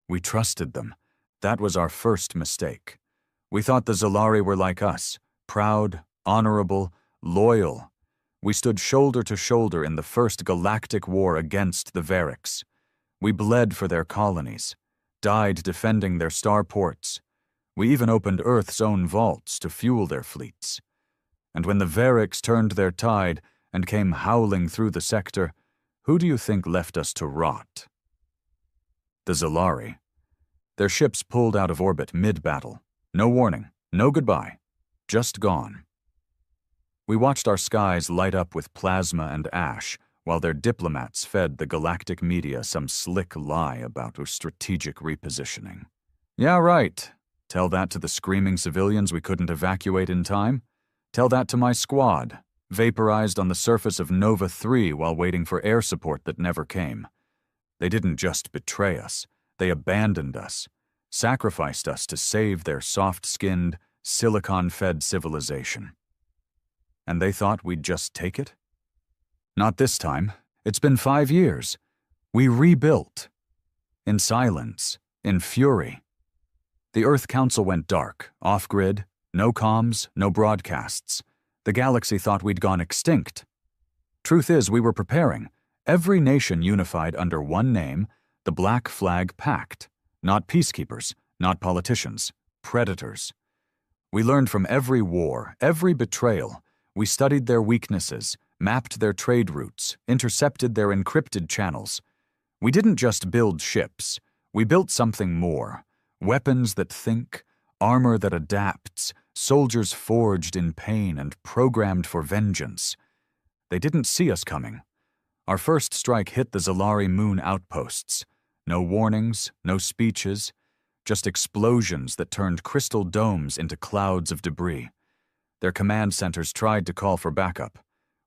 We trusted them. That was our first mistake. We thought the Zalari were like us, proud, honorable, loyal. We stood shoulder to shoulder in the first galactic war against the Variks. We bled for their colonies, died defending their starports. We even opened Earth's own vaults to fuel their fleets. And when the Variks turned their tide and came howling through the sector, who do you think left us to rot? The Zalari. Their ships pulled out of orbit mid-battle. No warning, no goodbye, just gone. We watched our skies light up with plasma and ash, while their diplomats fed the galactic media some slick lie about strategic repositioning. Yeah, right. Tell that to the screaming civilians we couldn't evacuate in time. Tell that to my squad, vaporized on the surface of Nova 3 while waiting for air support that never came. They didn't just betray us, they abandoned us, sacrificed us to save their soft-skinned, silicon-fed civilization. And they thought we'd just take it? Not this time. It's been 5 years. We rebuilt. In silence, in fury. The Earth Council went dark, off-grid, no comms, no broadcasts. The galaxy thought we'd gone extinct. Truth is, we were preparing. Every nation unified under one name, the Black Flag Pact. Not peacekeepers, not politicians, predators. We learned from every war, every betrayal. We studied their weaknesses, mapped their trade routes, intercepted their encrypted channels. We didn't just build ships. We built something more. Weapons that think, armor that adapts, soldiers forged in pain and programmed for vengeance. They didn't see us coming. Our first strike hit the Zalari moon outposts. No warnings, no speeches, just explosions that turned crystal domes into clouds of debris. Their command centers tried to call for backup.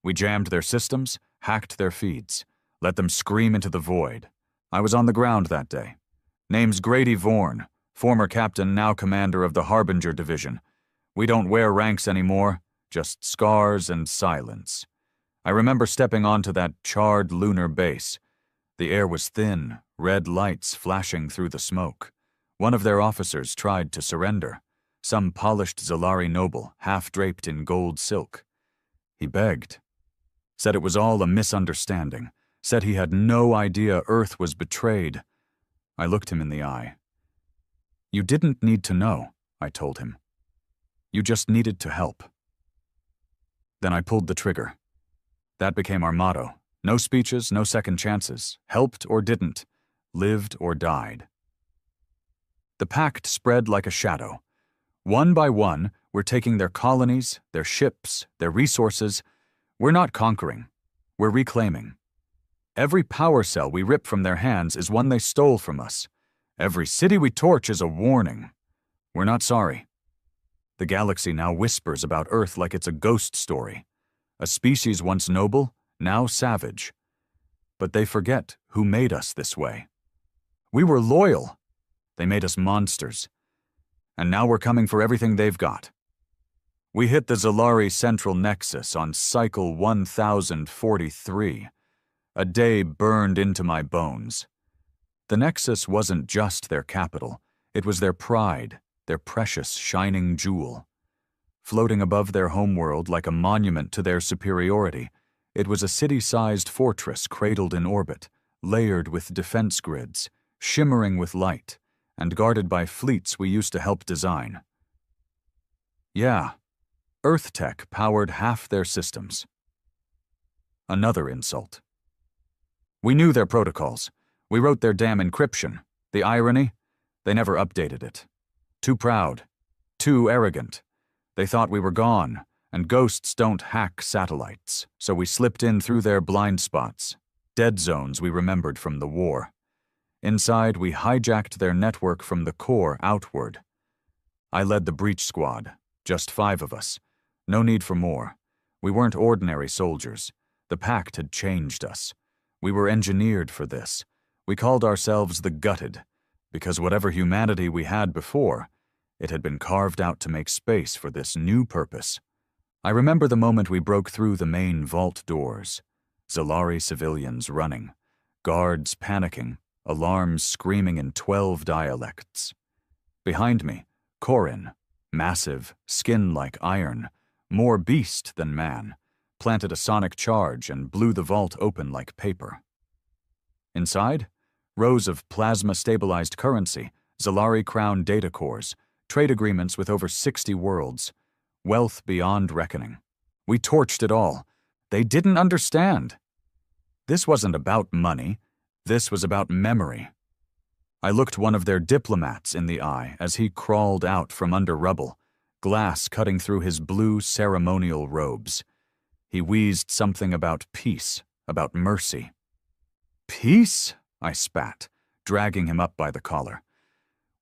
We jammed their systems, hacked their feeds, let them scream into the void. I was on the ground that day. Name's Grady Vorn, former captain, now commander of the Harbinger Division. We don't wear ranks anymore, just scars and silence. I remember stepping onto that charred lunar base. The air was thin, red lights flashing through the smoke. One of their officers tried to surrender. Some polished Zalari noble, half-draped in gold silk. He begged. Said it was all a misunderstanding. Said he had no idea Earth was betrayed. I looked him in the eye. You didn't need to know, I told him. You just needed to help. Then I pulled the trigger. That became our motto. No speeches, no second chances. Helped or didn't. Lived or died. The pact spread like a shadow. One by one, we're taking their colonies, their ships, their resources. We're not conquering. We're reclaiming. Every power cell we rip from their hands is one they stole from us. Every city we torch is a warning. We're not sorry. The galaxy now whispers about Earth like it's a ghost story. A species once noble, now savage. But they forget who made us this way. We were loyal. They made us monsters. And now we're coming for everything they've got. We hit the Zalari Central Nexus on cycle 1043. A day burned into my bones. The Nexus wasn't just their capital. It was their pride, their precious shining jewel. Floating above their homeworld like a monument to their superiority, it was a city-sized fortress cradled in orbit, layered with defense grids, shimmering with light, and guarded by fleets we used to help design. Yeah, Earth tech powered half their systems. Another insult. We knew their protocols. We wrote their damn encryption. The irony? They never updated it. Too proud. Too arrogant. They thought we were gone, and ghosts don't hack satellites, so we slipped in through their blind spots, dead zones we remembered from the war. Inside, we hijacked their network from the core outward. I led the breach squad, just 5 of us. No need for more. We weren't ordinary soldiers. The pact had changed us. We were engineered for this. We called ourselves the Gutted, because whatever humanity we had before, it had been carved out to make space for this new purpose. I remember the moment we broke through the main vault doors. Zalari civilians running, guards panicking, alarms screaming in 12 dialects. Behind me, Corin, massive, skin like iron, more beast than man, planted a sonic charge and blew the vault open like paper. Inside, rows of plasma-stabilized currency, Zalari Crown data cores, trade agreements with over 60 worlds, wealth beyond reckoning. We torched it all. They didn't understand. This wasn't about money. This was about memory. I looked one of their diplomats in the eye as he crawled out from under rubble, glass cutting through his blue ceremonial robes. He wheezed something about peace, about mercy. Peace? I spat, dragging him up by the collar.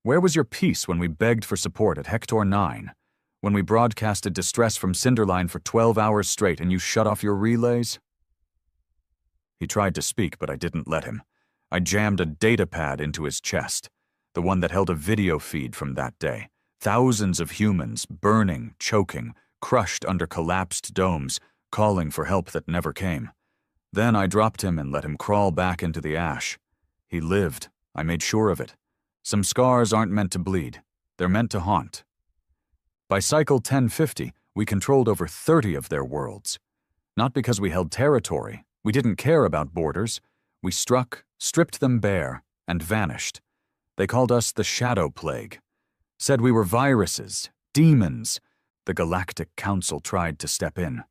Where was your peace when we begged for support at Hector 9? When we broadcasted distress from Cinderline for 12 hours straight and you shut off your relays? He tried to speak, but I didn't let him. I jammed a data pad into his chest, the one that held a video feed from that day. Thousands of humans, burning, choking, crushed under collapsed domes, calling for help that never came. Then I dropped him and let him crawl back into the ash. He lived. I made sure of it. Some scars aren't meant to bleed. They're meant to haunt. By cycle 1050, we controlled over 30 of their worlds. Not because we held territory. We didn't care about borders. We struck, stripped them bare, and vanished. They called us the Shadow Plague. Said we were viruses, demons. The Galactic Council tried to step in.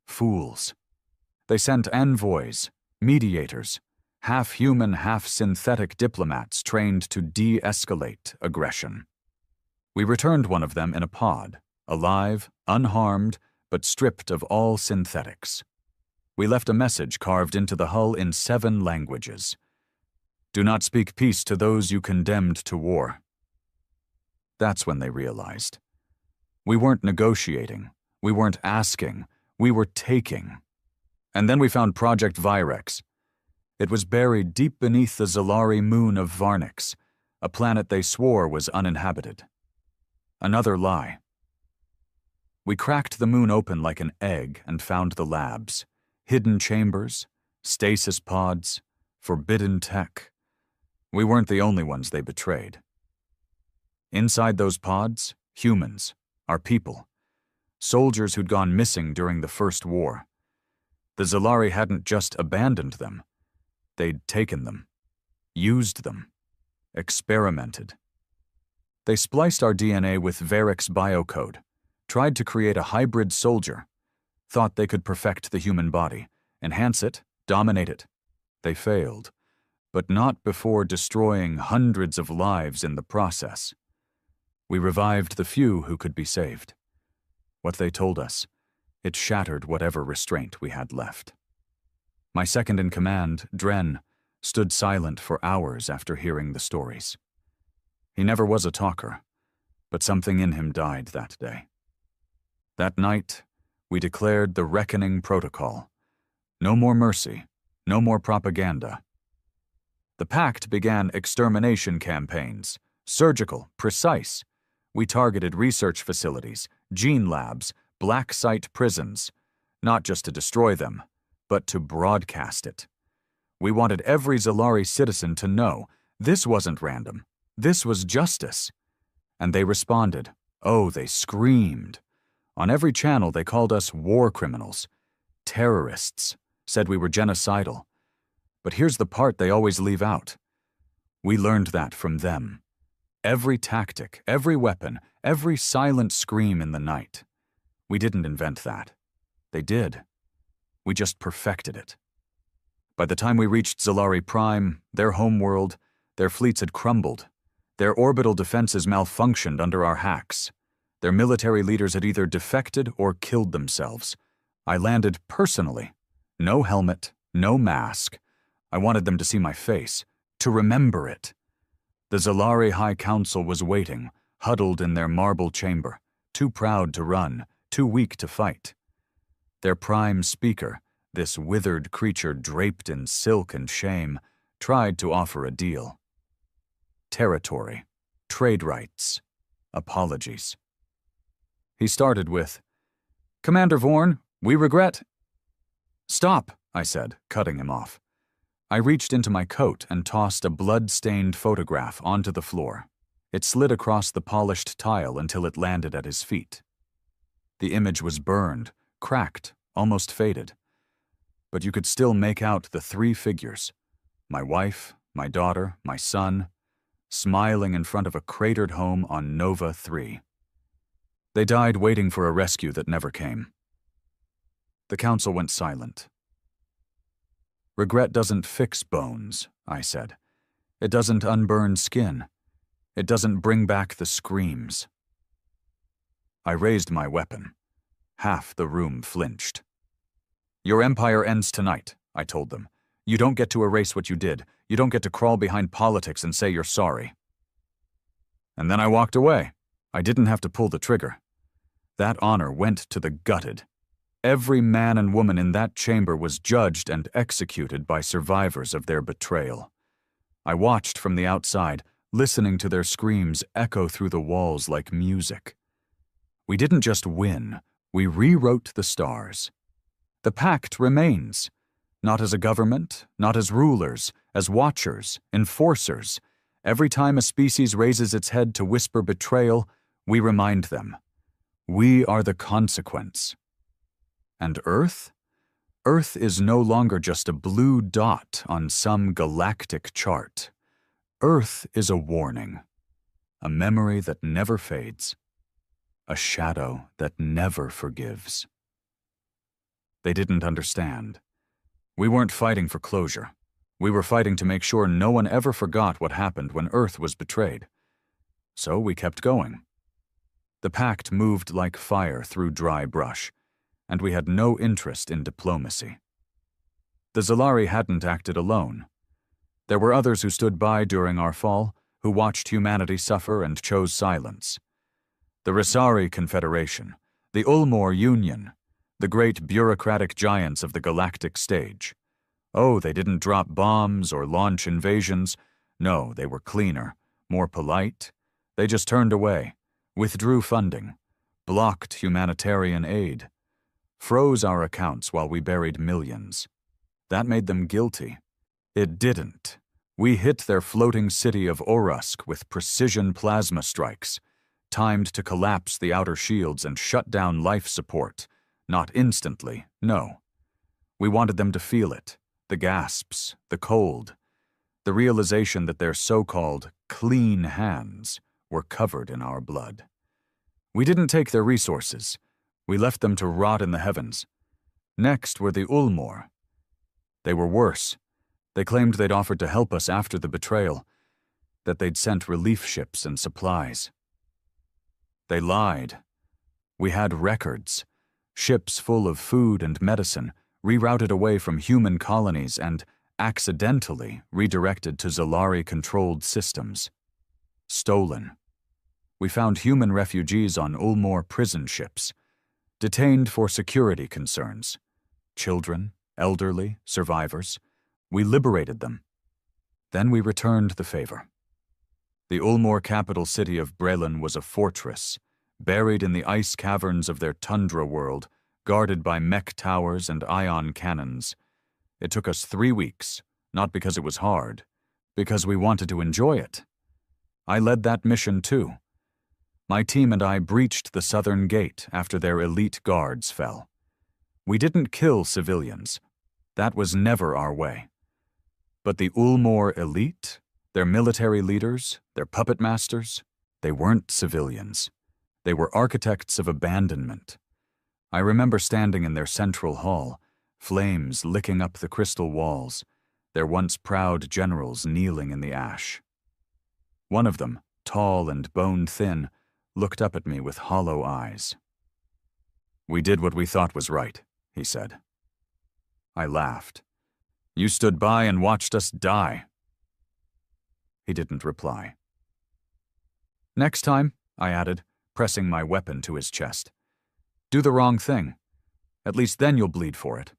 Fools. They sent envoys, mediators, half-human, half-synthetic diplomats trained to de-escalate aggression. We returned one of them in a pod, alive, unharmed, but stripped of all synthetics. We left a message carved into the hull in 7 languages. Do not speak peace to those you condemned to war. That's when they realized. We weren't negotiating. We weren't asking. We were taking. And then we found Project Virex. It was buried deep beneath the Zalari moon of Varnix, a planet they swore was uninhabited. Another lie. We cracked the moon open like an egg and found the labs. Hidden chambers, stasis pods, forbidden tech. We weren't the only ones they betrayed. Inside those pods, humans, our people. Soldiers who'd gone missing during the First War. The Zalari hadn't just abandoned them. They'd taken them, used them, experimented. They spliced our DNA with Varix biocode, tried to create a hybrid soldier, thought they could perfect the human body, enhance it, dominate it. They failed, but not before destroying hundreds of lives in the process. We revived the few who could be saved. What they told us, it shattered whatever restraint we had left. My second-in-command, Dren, stood silent for hours after hearing the stories. He never was a talker, but something in him died that day. That night, we declared the Reckoning Protocol. No more mercy, no more propaganda. The Pact began extermination campaigns, surgical, precise. We targeted research facilities, gene labs, black site prisons, not just to destroy them, but to broadcast it. We wanted every Zalari citizen to know this wasn't random, this was justice. And they responded. Oh, they screamed. On every channel they called us war criminals, terrorists, said we were genocidal. But here's the part they always leave out. We learned that from them. Every tactic, every weapon, every silent scream in the night. We didn't invent that. They did. We just perfected it. By the time we reached Zalari Prime, their homeworld, their fleets had crumbled. Their orbital defenses malfunctioned under our hacks. Their military leaders had either defected or killed themselves. I landed personally. No helmet, no mask. I wanted them to see my face, to remember it. The Zalari High Council was waiting, huddled in their marble chamber, too proud to run, too weak to fight. Their prime speaker, this withered creature draped in silk and shame, tried to offer a deal. Territory, trade rights, apologies. He started with, "Commander Vorn, we regret—" "Stop," I said, cutting him off. I reached into my coat and tossed a blood-stained photograph onto the floor. It slid across the polished tile until it landed at his feet. The image was burned, cracked, almost faded. But you could still make out the three figures: my wife, my daughter, my son, smiling in front of a cratered home on Nova 3. They died waiting for a rescue that never came. The council went silent. "Regret doesn't fix bones," I said. "It doesn't unburn skin. It doesn't bring back the screams." I raised my weapon. Half the room flinched. "Your empire ends tonight," I told them. "You don't get to erase what you did. You don't get to crawl behind politics and say you're sorry." And then I walked away. I didn't have to pull the trigger. That honor went to the gutted. Every man and woman in that chamber was judged and executed by survivors of their betrayal. I watched from the outside, listening to their screams echo through the walls like music. We didn't just win, we rewrote the stars. The pact remains, not as a government, not as rulers, as watchers, enforcers. Every time a species raises its head to whisper betrayal, we remind them, we are the consequence. And Earth? Earth is no longer just a blue dot on some galactic chart. Earth is a warning, a memory that never fades, a shadow that never forgives. They didn't understand. We weren't fighting for closure. We were fighting to make sure no one ever forgot what happened when Earth was betrayed. So we kept going. The pact moved like fire through dry brush, and we had no interest in diplomacy. The Zalari hadn't acted alone. There were others who stood by during our fall, who watched humanity suffer and chose silence. The Risari Confederation, the Ulmor Union, the great bureaucratic giants of the galactic stage. Oh, they didn't drop bombs or launch invasions. No, they were cleaner, more polite. They just turned away, withdrew funding, blocked humanitarian aid, froze our accounts while we buried millions. That made them guilty. It didn't. We hit their floating city of Orusk with precision plasma strikes, timed to collapse the outer shields and shut down life support. Not instantly, no. We wanted them to feel it, the gasps, the cold, the realization that their so-called clean hands were covered in our blood. We didn't take their resources. We left them to rot in the heavens. Next were the Ulmor. They were worse. They claimed they'd offered to help us after the betrayal, that they'd sent relief ships and supplies. They lied. We had records. Ships full of food and medicine, rerouted away from human colonies and accidentally redirected to Zalari-controlled systems. Stolen. We found human refugees on Ulmor prison ships, detained for security concerns. Children, elderly, survivors. We liberated them. Then we returned the favor. The Ulmor capital city of Brelan was a fortress, buried in the ice caverns of their tundra world, guarded by mech towers and ion cannons. It took us 3 weeks, not because it was hard, because we wanted to enjoy it. I led that mission too. My team and I breached the southern gate after their elite guards fell. We didn't kill civilians. That was never our way. But the Ulmor elite, their military leaders, their puppet masters, they weren't civilians. They were architects of abandonment. I remember standing in their central hall, flames licking up the crystal walls, their once proud generals kneeling in the ash. One of them, tall and bone-thin, looked up at me with hollow eyes. "We did what we thought was right," he said. I laughed. "You stood by and watched us die." He didn't reply. "Next time," I added, pressing my weapon to his chest, "do the wrong thing. At least then you'll bleed for it."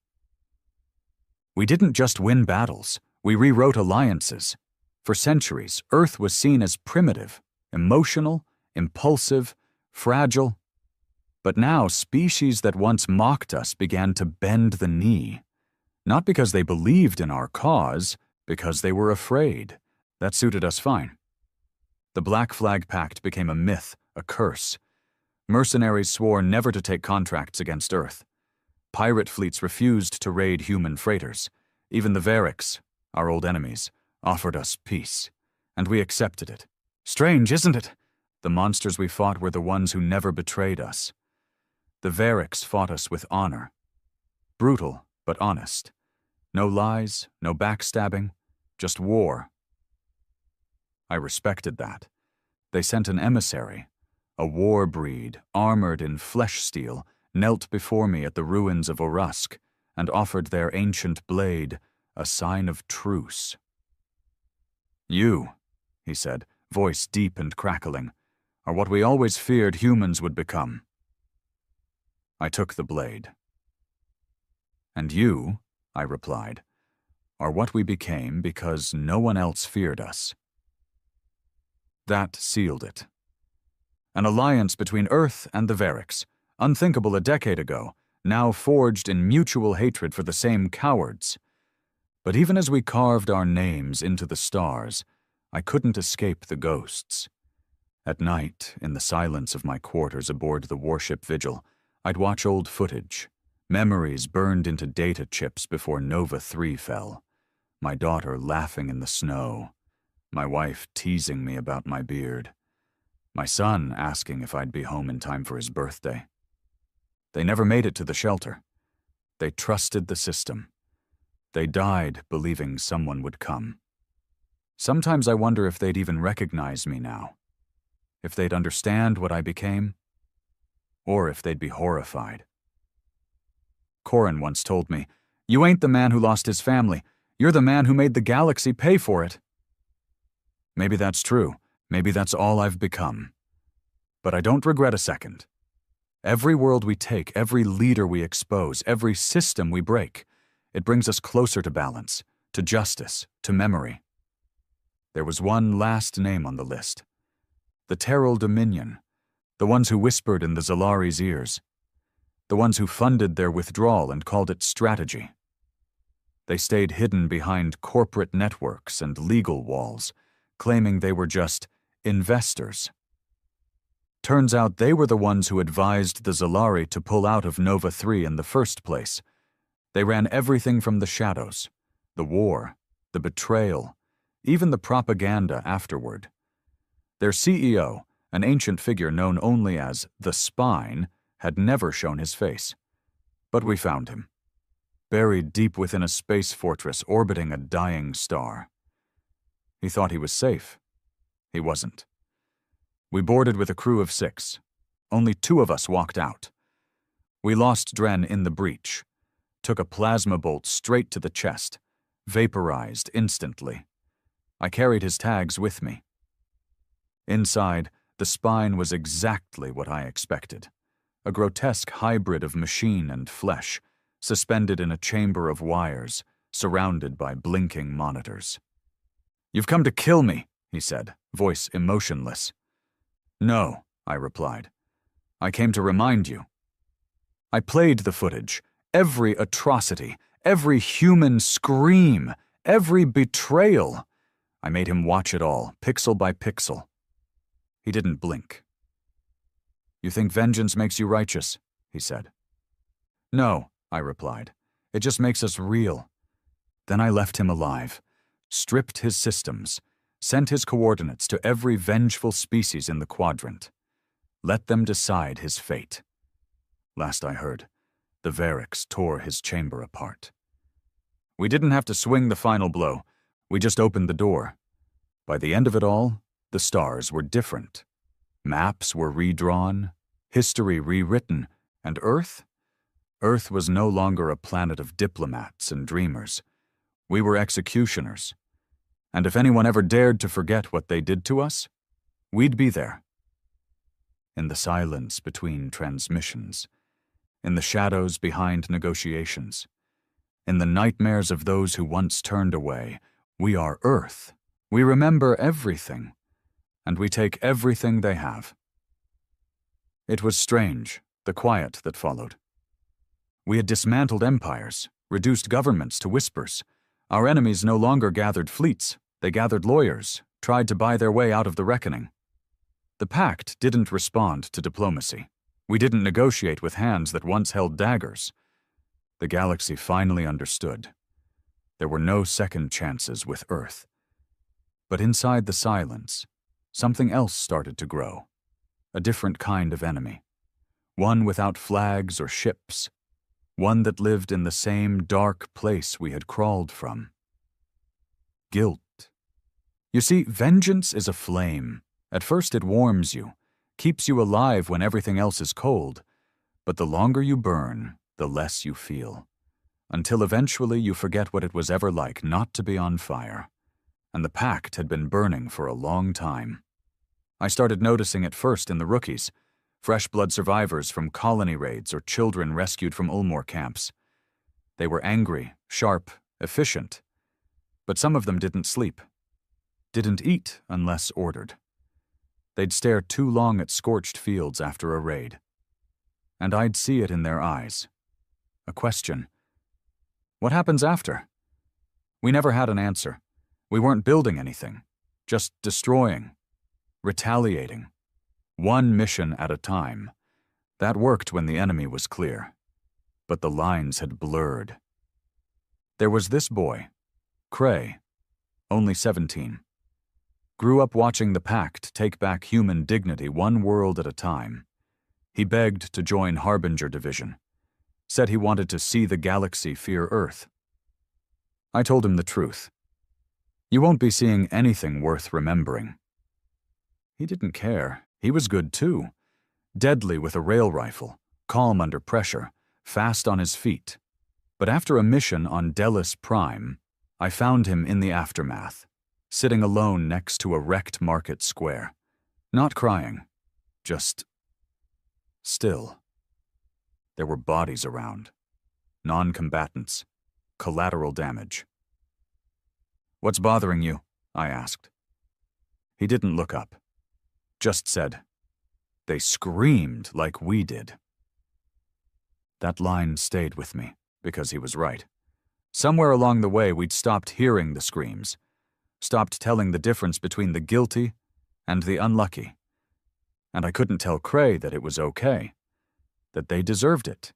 We didn't just win battles, we rewrote alliances. For centuries, Earth was seen as primitive, emotional, impulsive, fragile. But now species that once mocked us began to bend the knee. Not because they believed in our cause, Because they were afraid. That suited us fine. The Black Flag Pact became a myth, a curse. Mercenaries swore never to take contracts against Earth. Pirate fleets refused to raid human freighters. Even the Variks, our old enemies, offered us peace. And we accepted it. Strange, isn't it? The monsters we fought were the ones who never betrayed us. The Variks fought us with honor. Brutal, but honest. No lies, no backstabbing, just war. I respected that. They sent an emissary, a war breed, armored in flesh steel, knelt before me at the ruins of Orusk and offered their ancient blade, a sign of truce. You, he said, voice deep and crackling, are what we always feared humans would become. I took the blade. And you, I replied, are what we became because no one else feared us. That sealed it. An alliance between Earth and the Variks, unthinkable a decade ago, now forged in mutual hatred for the same cowards. But even as we carved our names into the stars, I couldn't escape the ghosts. At night, in the silence of my quarters aboard the warship Vigil, I'd watch old footage, memories burned into data chips before Nova 3 fell. My daughter laughing in the snow, my wife teasing me about my beard, my son asking if I'd be home in time for his birthday. They never made it to the shelter. They trusted the system. They died believing someone would come. Sometimes I wonder if they'd even recognize me now, if they'd understand what I became, or if they'd be horrified. Corin once told me, "You ain't the man who lost his family. You're the man who made the galaxy pay for it." Maybe that's true. Maybe that's all I've become. But I don't regret a second. Every world we take, every leader we expose, every system we break, it brings us closer to balance, to justice, to memory. There was one last name on the list. The Terral Dominion, the ones who whispered in the Zalari's ears, the ones who funded their withdrawal and called it strategy. They stayed hidden behind corporate networks and legal walls, claiming they were just investors. Turns out they were the ones who advised the Zalari to pull out of Nova 3 in the first place. They ran everything from the shadows, the war, the betrayal, even the propaganda afterward. Their CEO, an ancient figure known only as the Spine, had never shown his face. But we found him, buried deep within a space fortress orbiting a dying star. He thought he was safe. He wasn't. We boarded with a crew of 6. Only 2 of us walked out. We lost Dren in the breach, took a plasma bolt straight to the chest, vaporized instantly. I carried his tags with me. Inside, the Spine was exactly what I expected. A grotesque hybrid of machine and flesh, suspended in a chamber of wires, surrounded by blinking monitors. "You've come to kill me," he said, voice emotionless. "No," I replied. "I came to remind you." I played the footage, every atrocity, every human scream, every betrayal. I made him watch it all, pixel by pixel. He didn't blink. "You think vengeance makes you righteous?" he said. "No," I replied. "It just makes us real." Then I left him alive, stripped his systems, sent his coordinates to every vengeful species in the quadrant. Let them decide his fate. Last I heard, the Variks tore his chamber apart. We didn't have to swing the final blow. We just opened the door. By the end of it all, the stars were different. Maps were redrawn, history rewritten, and Earth? Earth was no longer a planet of diplomats and dreamers. We were executioners. And if anyone ever dared to forget what they did to us, we'd be there. In the silence between transmissions, in the shadows behind negotiations, in the nightmares of those who once turned away, we are Earth. We remember everything, and we take everything they have. It was strange, the quiet that followed. We had dismantled empires, reduced governments to whispers, Our enemies no longer gathered fleets, they gathered lawyers, tried to buy their way out of the reckoning. The Pact didn't respond to diplomacy. We didn't negotiate with hands that once held daggers. The galaxy finally understood. There were no second chances with Earth. But inside the silence, something else started to grow. A different kind of enemy. One without flags or ships. One that lived in the same dark place we had crawled from. Guilt. You see, vengeance is a flame. At first it warms you, keeps you alive when everything else is cold, but the longer you burn, the less you feel. Until eventually you forget what it was ever like not to be on fire. And the Pact had been burning for a long time. I started noticing it first in the rookies, fresh blood survivors from colony raids or children rescued from Ulmore camps. They were angry, sharp, efficient. But some of them didn't sleep. Didn't eat unless ordered. They'd stare too long at scorched fields after a raid. And I'd see it in their eyes. A question. What happens after? We never had an answer. We weren't building anything, just destroying, retaliating. One mission at a time. That worked when the enemy was clear. But the lines had blurred. There was this boy, Cray, only 17. Grew up watching the Pact take back human dignity one world at a time. He begged to join Harbinger Division. Said he wanted to see the galaxy fear Earth. I told him the truth. You won't be seeing anything worth remembering. He didn't care. He was good too. Deadly with a rail rifle, calm under pressure, fast on his feet. But after a mission on Delis Prime, I found him in the aftermath, sitting alone next to a wrecked market square. Not crying, just still. There were bodies around, non-combatants, collateral damage. "What's bothering you?" I asked. He didn't look up, just said, "They screamed like we did." That line stayed with me, because he was right. Somewhere along the way, we'd stopped hearing the screams, stopped telling the difference between the guilty and the unlucky. And I couldn't tell Cray that it was okay, that they deserved it,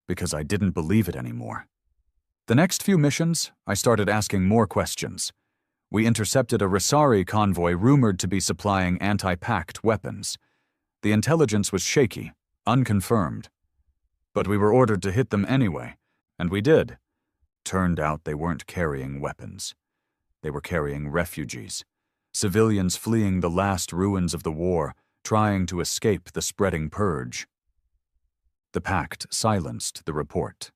because I didn't believe it anymore. The next few missions, I started asking more questions. We intercepted a Risari convoy rumored to be supplying anti-Pact weapons. The intelligence was shaky, unconfirmed. But we were ordered to hit them anyway, and we did. Turned out they weren't carrying weapons. They were carrying refugees, civilians fleeing the last ruins of the war, trying to escape the spreading purge. The Pact silenced the report,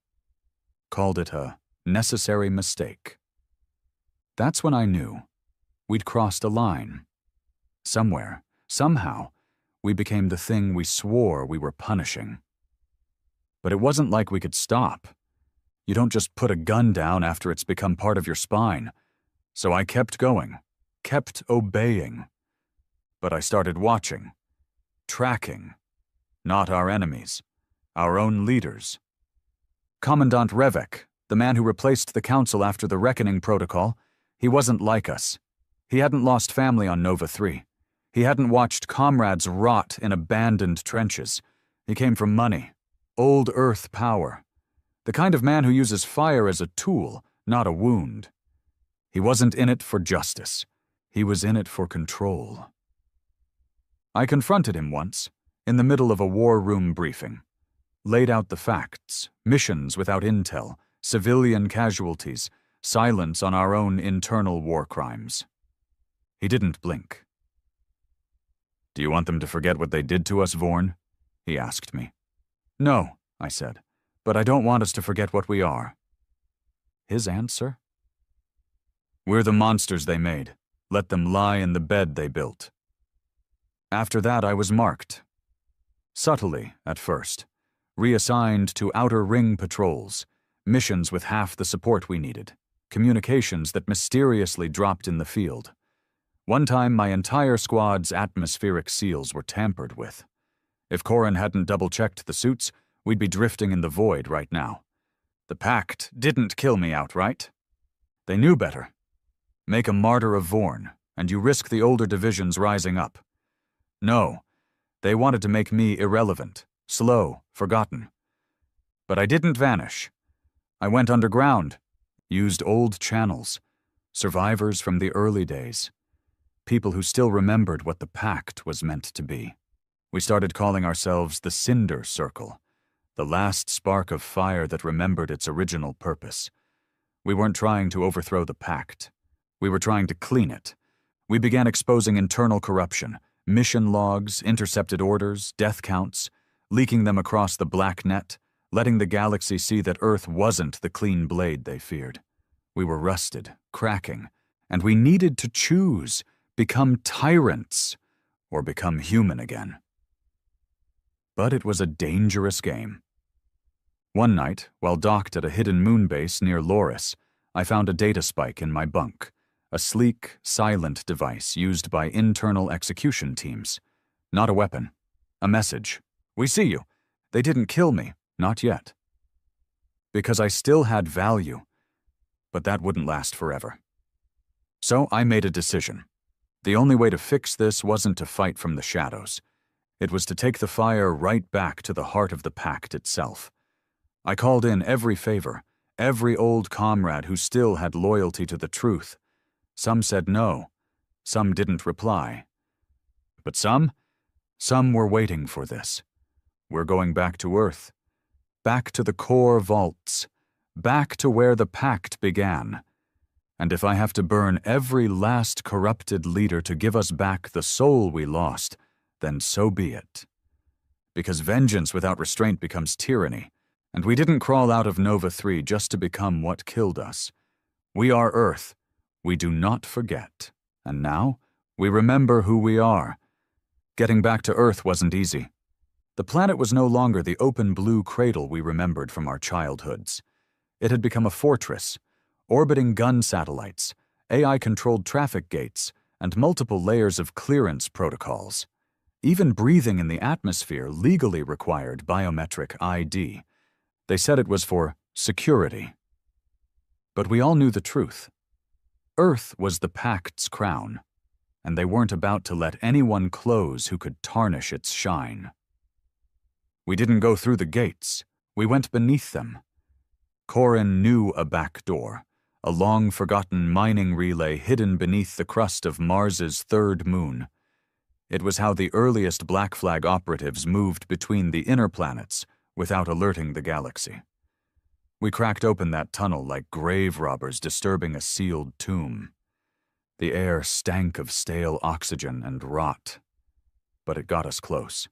called it a necessary mistake. That's when I knew we'd crossed a line. Somewhere, somehow, we became the thing we swore we were punishing. But it wasn't like we could stop. You don't just put a gun down after it's become part of your spine. So I kept going, kept obeying. But I started watching, tracking, not our enemies, our own leaders. Commandant Revek, the man who replaced the Council after the Reckoning Protocol, he wasn't like us. He hadn't lost family on Nova 3. He hadn't watched comrades rot in abandoned trenches. He came from money, old Earth power. The kind of man who uses fire as a tool, not a wound. He wasn't in it for justice. He was in it for control. I confronted him once, in the middle of a war room briefing. Laid out the facts, missions without intel, civilian casualties, silence on our own internal war crimes. He didn't blink. "Do you want them to forget what they did to us, Vorn?" he asked me. "No," I said, "but I don't want us to forget what we are." His answer? "We're the monsters they made. Let them lie in the bed they built." After that, I was marked. Subtly, at first. Reassigned to outer ring patrols, missions with half the support we needed, communications that mysteriously dropped in the field. One time, my entire squad's atmospheric seals were tampered with. If Corrin hadn't double-checked the suits, we'd be drifting in the void right now. The Pact didn't kill me outright. They knew better. Make a martyr of Vorn, and you risk the older divisions rising up. No, they wanted to make me irrelevant, slow, forgotten. But I didn't vanish. I went underground, used old channels, survivors from the early days, people who still remembered what the Pact was meant to be. We started calling ourselves the Cinder Circle, the last spark of fire that remembered its original purpose. We weren't trying to overthrow the Pact. We were trying to clean it. We began exposing internal corruption, mission logs, intercepted orders, death counts, leaking them across the black net, letting the galaxy see that Earth wasn't the clean blade they feared. We were rusted, cracking, and we needed to choose, become tyrants, or become human again. But it was a dangerous game. One night, while docked at a hidden moon base near Loris, I found a data spike in my bunk, a sleek, silent device used by internal execution teams. Not a weapon. A message. "We see you. They didn't kill me. Not yet." Because I still had value, but that wouldn't last forever. So I made a decision. The only way to fix this wasn't to fight from the shadows. It was to take the fire right back to the heart of the Pact itself. I called in every favor, every old comrade who still had loyalty to the truth. Some said no, some didn't reply. But some were waiting for this. We're going back to Earth, back to the core vaults, back to where the Pact began. And if I have to burn every last corrupted leader to give us back the soul we lost, then so be it. Because vengeance without restraint becomes tyranny, and we didn't crawl out of Nova 3 just to become what killed us. We are Earth. We do not forget. And now, we remember who we are. Getting back to Earth wasn't easy. The planet was no longer the open blue cradle we remembered from our childhoods. It had become a fortress, orbiting gun satellites, AI-controlled traffic gates, and multiple layers of clearance protocols. Even breathing in the atmosphere legally required biometric ID. They said it was for security. But we all knew the truth. Earth was the Pact's crown, and they weren't about to let anyone close who could tarnish its shine. We didn't go through the gates. We went beneath them. Corin knew a back door, a long-forgotten mining relay hidden beneath the crust of Mars's third moon. It was how the earliest Black Flag operatives moved between the inner planets without alerting the galaxy. We cracked open that tunnel like grave robbers disturbing a sealed tomb. The air stank of stale oxygen and rot, but it got us close.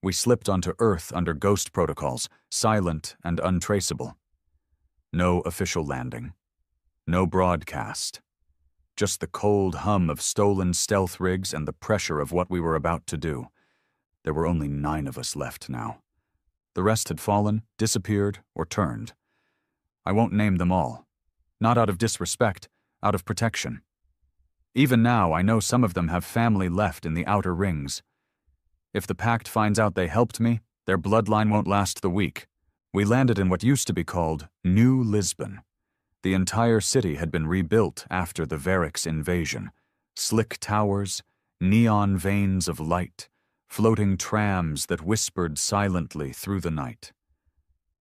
We slipped onto Earth under ghost protocols, silent and untraceable. No official landing. No broadcast. Just the cold hum of stolen stealth rigs and the pressure of what we were about to do. There were only 9 of us left now. The rest had fallen, disappeared, or turned. I won't name them all. Not out of disrespect, out of protection. Even now, I know some of them have family left in the outer rings. If the Pact finds out they helped me, their bloodline won't last the week. We landed in what used to be called New Lisbon. The entire city had been rebuilt after the Varix invasion. Slick towers, neon veins of light, floating trams that whispered silently through the night.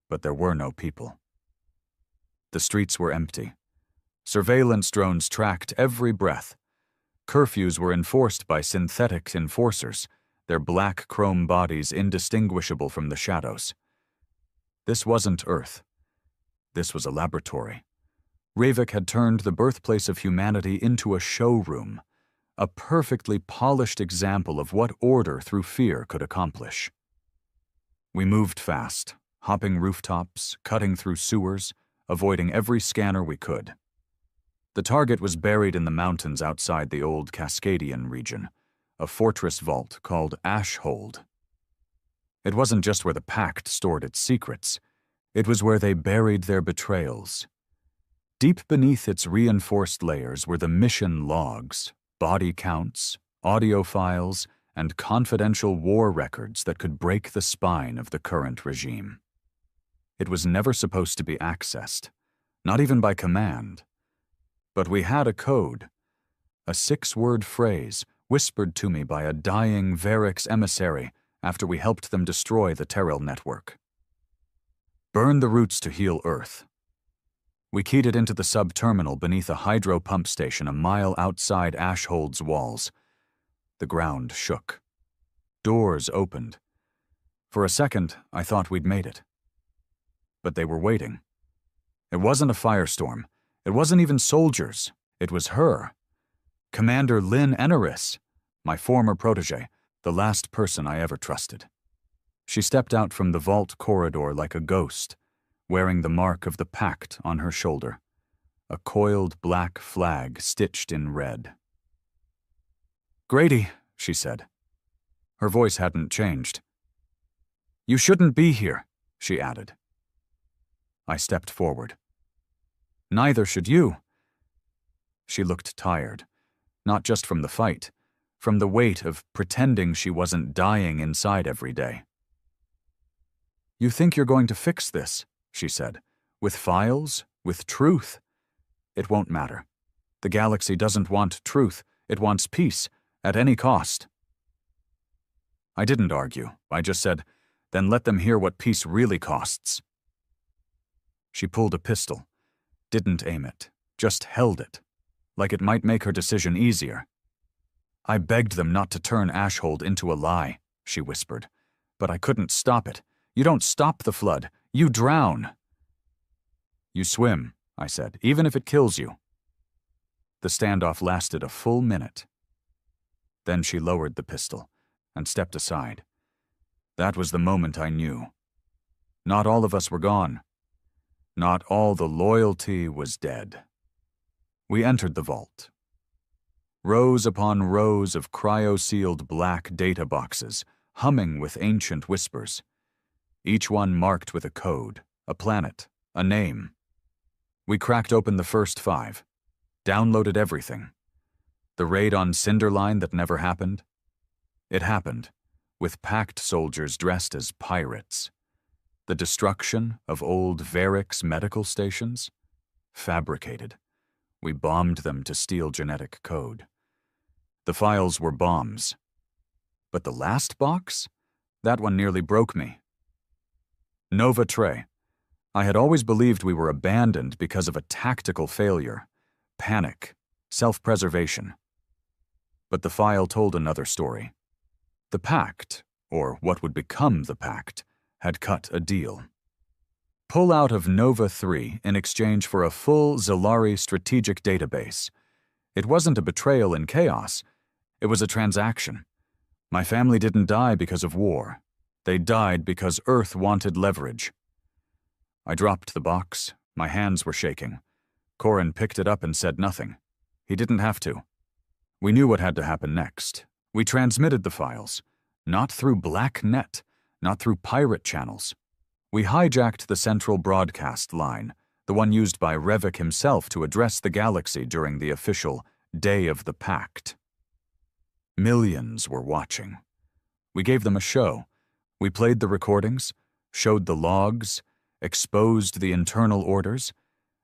But there were no people. The streets were empty. Surveillance drones tracked every breath. Curfews were enforced by synthetic enforcers, their black chrome bodies indistinguishable from the shadows. This wasn't Earth. This was a laboratory. Ravik had turned the birthplace of humanity into a showroom, a perfectly polished example of what order through fear could accomplish. We moved fast, hopping rooftops, cutting through sewers, avoiding every scanner we could. The target was buried in the mountains outside the old Cascadian region, a fortress vault called Ashhold. It wasn't just where the Pact stored its secrets. It was where they buried their betrayals. Deep beneath its reinforced layers were the mission logs, body counts, audio files, and confidential war records that could break the spine of the current regime. It was never supposed to be accessed, not even by command. But we had a code, a 6-word phrase whispered to me by a dying Varix emissary after we helped them destroy the Terrell network. Burn the roots to heal Earth. We keyed it into the sub-terminal beneath a hydro pump station a mile outside Ashhold's walls. The ground shook. Doors opened. For a second, I thought we'd made it. But they were waiting. It wasn't a firestorm. It wasn't even soldiers. It was her. Commander Lynn Eneris, my former protege, the last person I ever trusted. She stepped out from the vault corridor like a ghost, wearing the mark of the Pact on her shoulder, a coiled black flag stitched in red. "Grady," she said. Her voice hadn't changed. "You shouldn't be here," she added. I stepped forward. "Neither should you." She looked tired, not just from the fight, from the weight of pretending she wasn't dying inside every day. "You think you're going to fix this," she said, "with files, with truth? It won't matter. The galaxy doesn't want truth. It wants peace, at any cost." I didn't argue. I just said, "Then let them hear what peace really costs." She pulled a pistol, didn't aim it, just held it, like it might make her decision easier. "I begged them not to turn Ashhold into a lie," she whispered, "but I couldn't stop it. You don't stop the flood. You drown." "You swim," I said, "even if it kills you." The standoff lasted a full minute. Then she lowered the pistol and stepped aside. That was the moment I knew. Not all of us were gone. Not all the loyalty was dead. We entered the vault. Rows upon rows of cryo-sealed black data boxes, humming with ancient whispers. Each one marked with a code, a planet, a name. We cracked open the first 5, downloaded everything. The raid on Cinderline that never happened? It happened, with Pact soldiers dressed as pirates. The destruction of old Varix medical stations? Fabricated. We bombed them to steal genetic code. The files were bombs. But the last box? That one nearly broke me. Nova Tre. I had always believed we were abandoned because of a tactical failure, panic, self-preservation. But the file told another story. The Pact, or what would become the Pact, had cut a deal. Pull out of Nova 3 in exchange for a full Zalari strategic database. It wasn't a betrayal in chaos. It was a transaction. My family didn't die because of war. They died because Earth wanted leverage. I dropped the box. My hands were shaking. Corin picked it up and said nothing. He didn't have to. We knew what had to happen next. We transmitted the files. Not through Black Net, not through pirate channels. We hijacked the central broadcast line, the one used by Revik himself to address the galaxy during the official Day of the Pact. Millions were watching. We gave them a show. We played the recordings, showed the logs, exposed the internal orders,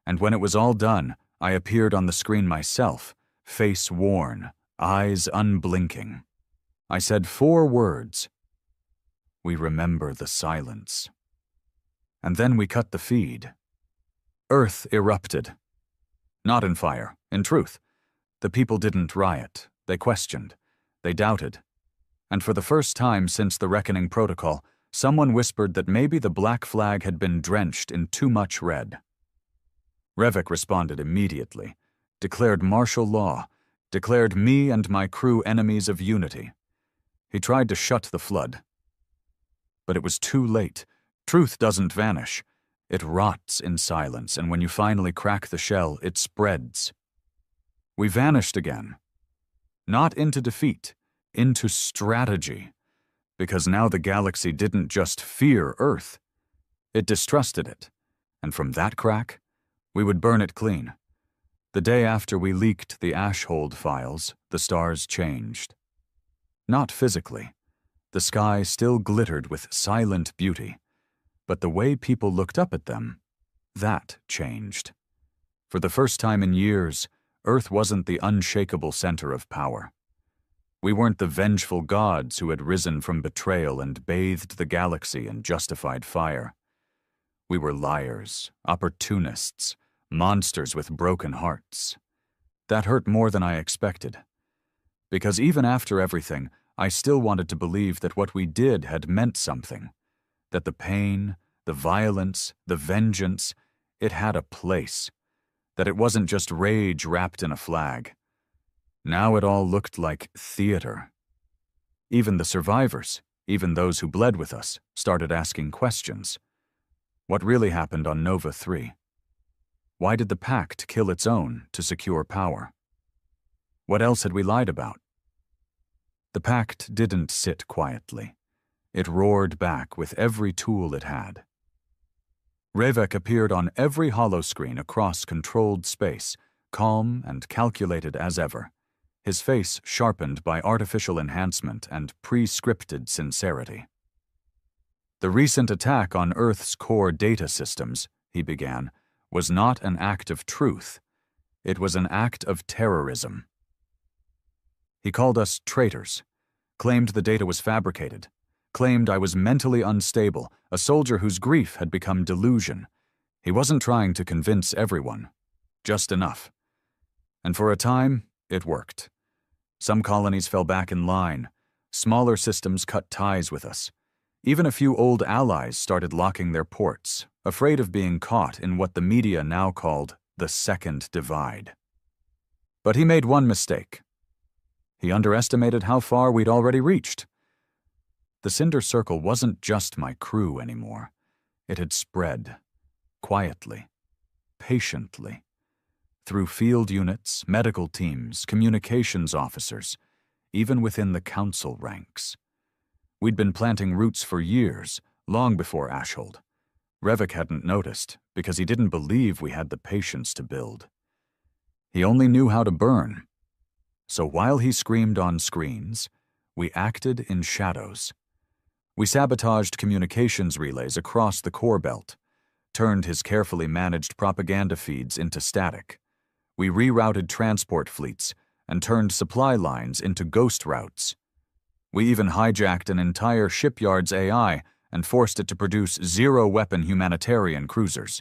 and when it was all done, I appeared on the screen myself, face worn, eyes unblinking. I said 4 words. We remember the silence. And then we cut the feed. Earth erupted. Not in fire, in truth. The people didn't riot. They questioned. They doubted. And for the first time since the Reckoning Protocol, someone whispered that maybe the black flag had been drenched in too much red. Revik responded immediately, declared martial law, declared me and my crew enemies of unity. He tried to shut the flood. But it was too late. Truth doesn't vanish. It rots in silence, and when you finally crack the shell, it spreads. We vanished again. Not into defeat, into strategy. Because now the galaxy didn't just fear Earth. It distrusted it. And from that crack, we would burn it clean. The day after we leaked the Ashhold files, the stars changed. Not physically. The sky still glittered with silent beauty. But the way people looked up at them, that changed. For the first time in years, Earth wasn't the unshakable center of power. We weren't the vengeful gods who had risen from betrayal and bathed the galaxy in justified fire. We were liars, opportunists, monsters with broken hearts. That hurt more than I expected. Because even after everything, I still wanted to believe that what we did had meant something. That the pain, the violence, the vengeance, it had a place. That it wasn't just rage wrapped in a flag. Now it all looked like theater. Even the survivors, even those who bled with us, started asking questions. What really happened on Nova 3? Why did the Pact kill its own to secure power? What else had we lied about? The Pact didn't sit quietly. It roared back with every tool it had. Revek appeared on every holoscreen across controlled space, calm and calculated as ever, his face sharpened by artificial enhancement and pre-scripted sincerity. The recent attack on Earth's core data systems, he began, was not an act of truth. It was an act of terrorism. He called us traitors, claimed the data was fabricated, claimed I was mentally unstable, a soldier whose grief had become delusion. He wasn't trying to convince everyone, just enough. And for a time, it worked. Some colonies fell back in line. Smaller systems cut ties with us. Even a few old allies started locking their ports, afraid of being caught in what the media now called the Second Divide. But he made one mistake. He underestimated how far we'd already reached. The Cinder Circle wasn't just my crew anymore. It had spread, quietly, patiently, through field units, medical teams, communications officers, even within the council ranks. We'd been planting roots for years, long before Ashhold. Revek hadn't noticed, because he didn't believe we had the patience to build. He only knew how to burn. So while he screamed on screens, we acted in shadows. We sabotaged communications relays across the core belt, turned his carefully managed propaganda feeds into static. We rerouted transport fleets and turned supply lines into ghost routes. We even hijacked an entire shipyard's AI and forced it to produce zero-weapon humanitarian cruisers.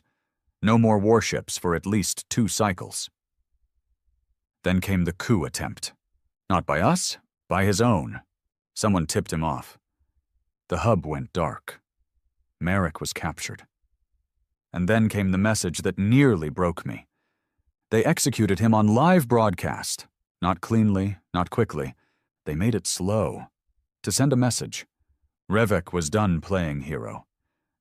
No more warships for at least 2 cycles. Then came the coup attempt. Not by us, by his own. Someone tipped him off. The hub went dark. Merrick was captured. And then came the message that nearly broke me. They executed him on live broadcast. Not cleanly, not quickly. They made it slow. To send a message. Revek was done playing hero.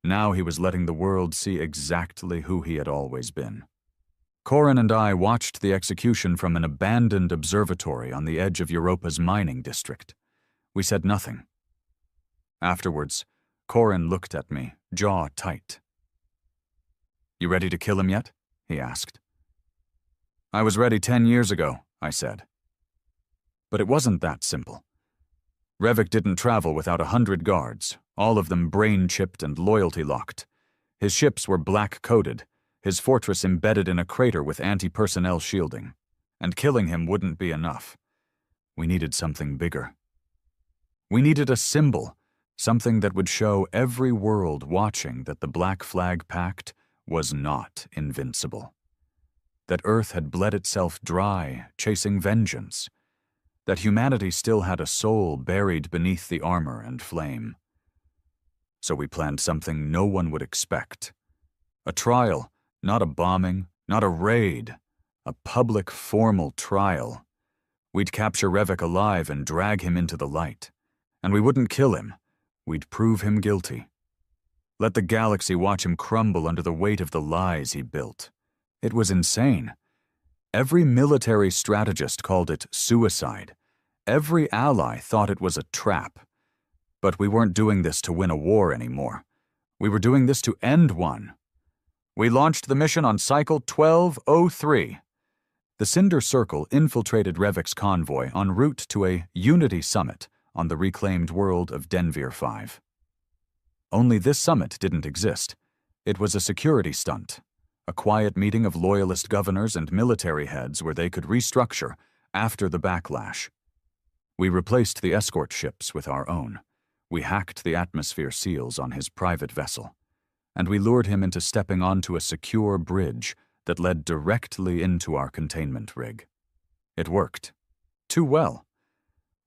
Now he was letting the world see exactly who he had always been. Corin and I watched the execution from an abandoned observatory on the edge of Europa's mining district. We said nothing. Afterwards, Corin looked at me, jaw tight. "You ready to kill him yet?" he asked. "I was ready 10 years ago," I said. But it wasn't that simple. Revek didn't travel without 100 guards, all of them brain-chipped and loyalty-locked. His ships were black-coated, his fortress embedded in a crater with anti-personnel shielding. And killing him wouldn't be enough. We needed something bigger. We needed a symbol, something that would show every world watching that the Black Flag Pact was not invincible. That Earth had bled itself dry, chasing vengeance. That humanity still had a soul buried beneath the armor and flame. So we planned something no one would expect. A trial, not a bombing, not a raid. A public, formal trial. We'd capture Revek alive and drag him into the light. And we wouldn't kill him. We'd prove him guilty. Let the galaxy watch him crumble under the weight of the lies he built. It was insane. Every military strategist called it suicide. Every ally thought it was a trap. But we weren't doing this to win a war anymore. We were doing this to end one. We launched the mission on Cycle 1203. The Cinder Circle infiltrated Revek's convoy en route to a Unity Summit on the reclaimed world of Denvir 5. Only this summit didn't exist. It was a security stunt. a quiet meeting of loyalist governors and military heads where they could restructure after the backlash. We replaced the escort ships with our own. We hacked the atmosphere seals on his private vessel, and we lured him into stepping onto a secure bridge that led directly into our containment rig. It worked. Too well.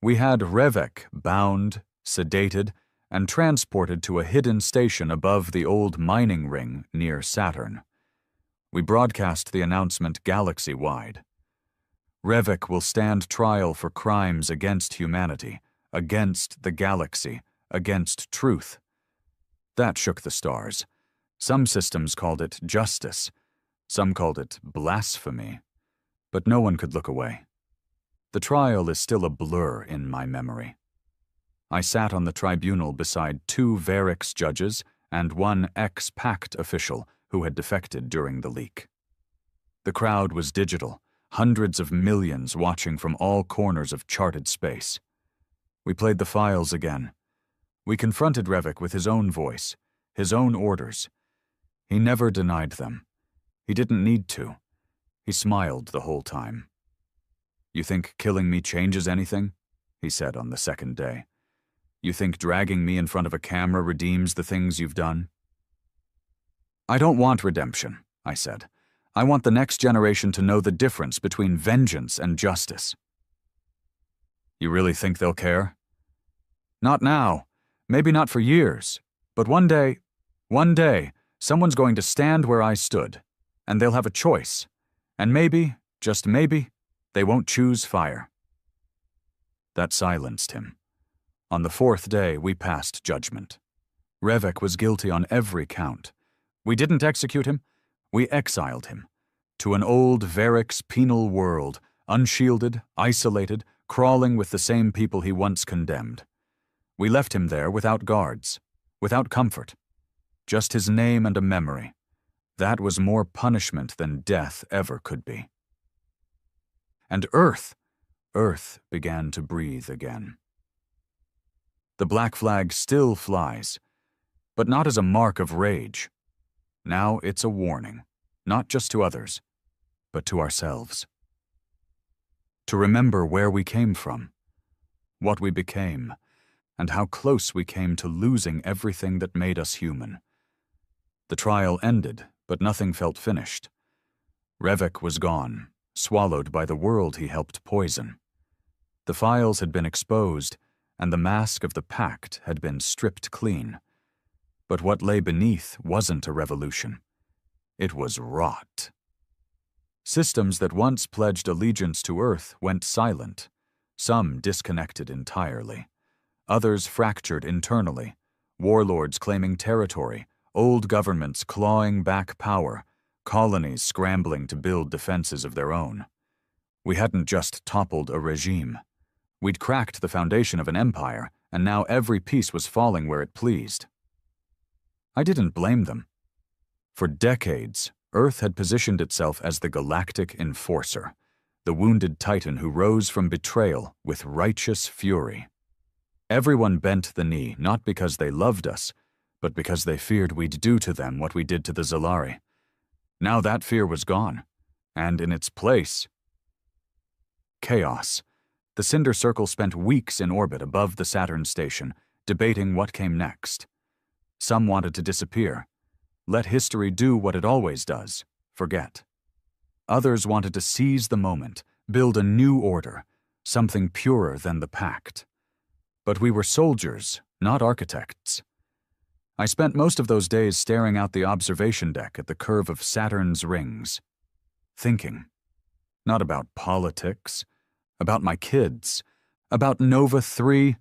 We had Revek bound, sedated, and transported to a hidden station above the old mining ring near Saturn. We broadcast the announcement galaxy-wide. Revek will stand trial for crimes against humanity, against the galaxy, against truth. That shook the stars. Some systems called it justice. Some called it blasphemy. But no one could look away. The trial is still a blur in my memory. I sat on the tribunal beside 2 Varix judges and 1 ex-Pact official who had defected during the leak. The crowd was digital, hundreds of millions watching from all corners of charted space. We played the files again. We confronted Revek with his own voice, his own orders. He never denied them. He didn't need to. He smiled the whole time. "You think killing me changes anything?" he said on the second day. "You think dragging me in front of a camera redeems the things you've done?" "I don't want redemption," I said. "I want the next generation to know the difference between vengeance and justice." "You really think they'll care?" "Not now. Maybe not for years. But one day, someone's going to stand where I stood, and they'll have a choice. And maybe, just maybe, they won't choose fire." That silenced him. On the 4th day, we passed judgment. Revek was guilty on every count. We didn't execute him. We exiled him to an old Varix penal world, unshielded, isolated, crawling with the same people he once condemned. We left him there without guards, without comfort, just his name and a memory. That was more punishment than death ever could be. And Earth began to breathe again. The black flag still flies, but not as a mark of rage. Now it's a warning, not just to others, but to ourselves. To remember where we came from, what we became, and how close we came to losing everything that made us human. The trial ended, but nothing felt finished. Revek was gone, swallowed by the world he helped poison. The files had been exposed, and the mask of the Pact had been stripped clean. But what lay beneath wasn't a revolution. It was rot. Systems that once pledged allegiance to Earth went silent. Some disconnected entirely. Others fractured internally, warlords claiming territory, old governments clawing back power, colonies scrambling to build defenses of their own. We hadn't just toppled a regime. We'd cracked the foundation of an empire, and now every piece was falling where it pleased. I didn't blame them. For decades, Earth had positioned itself as the galactic enforcer, the wounded titan who rose from betrayal with righteous fury. Everyone bent the knee not because they loved us, but because they feared we'd do to them what we did to the Zalari. Now that fear was gone, and in its place, chaos. The Cinder Circle spent weeks in orbit above the Saturn station, debating what came next. Some wanted to disappear. Let history do what it always does, forget. Others wanted to seize the moment, build a new order, something purer than the Pact. But we were soldiers, not architects. I spent most of those days staring out the observation deck at the curve of Saturn's rings, thinking. Not about politics, about my kids, about Nova 3,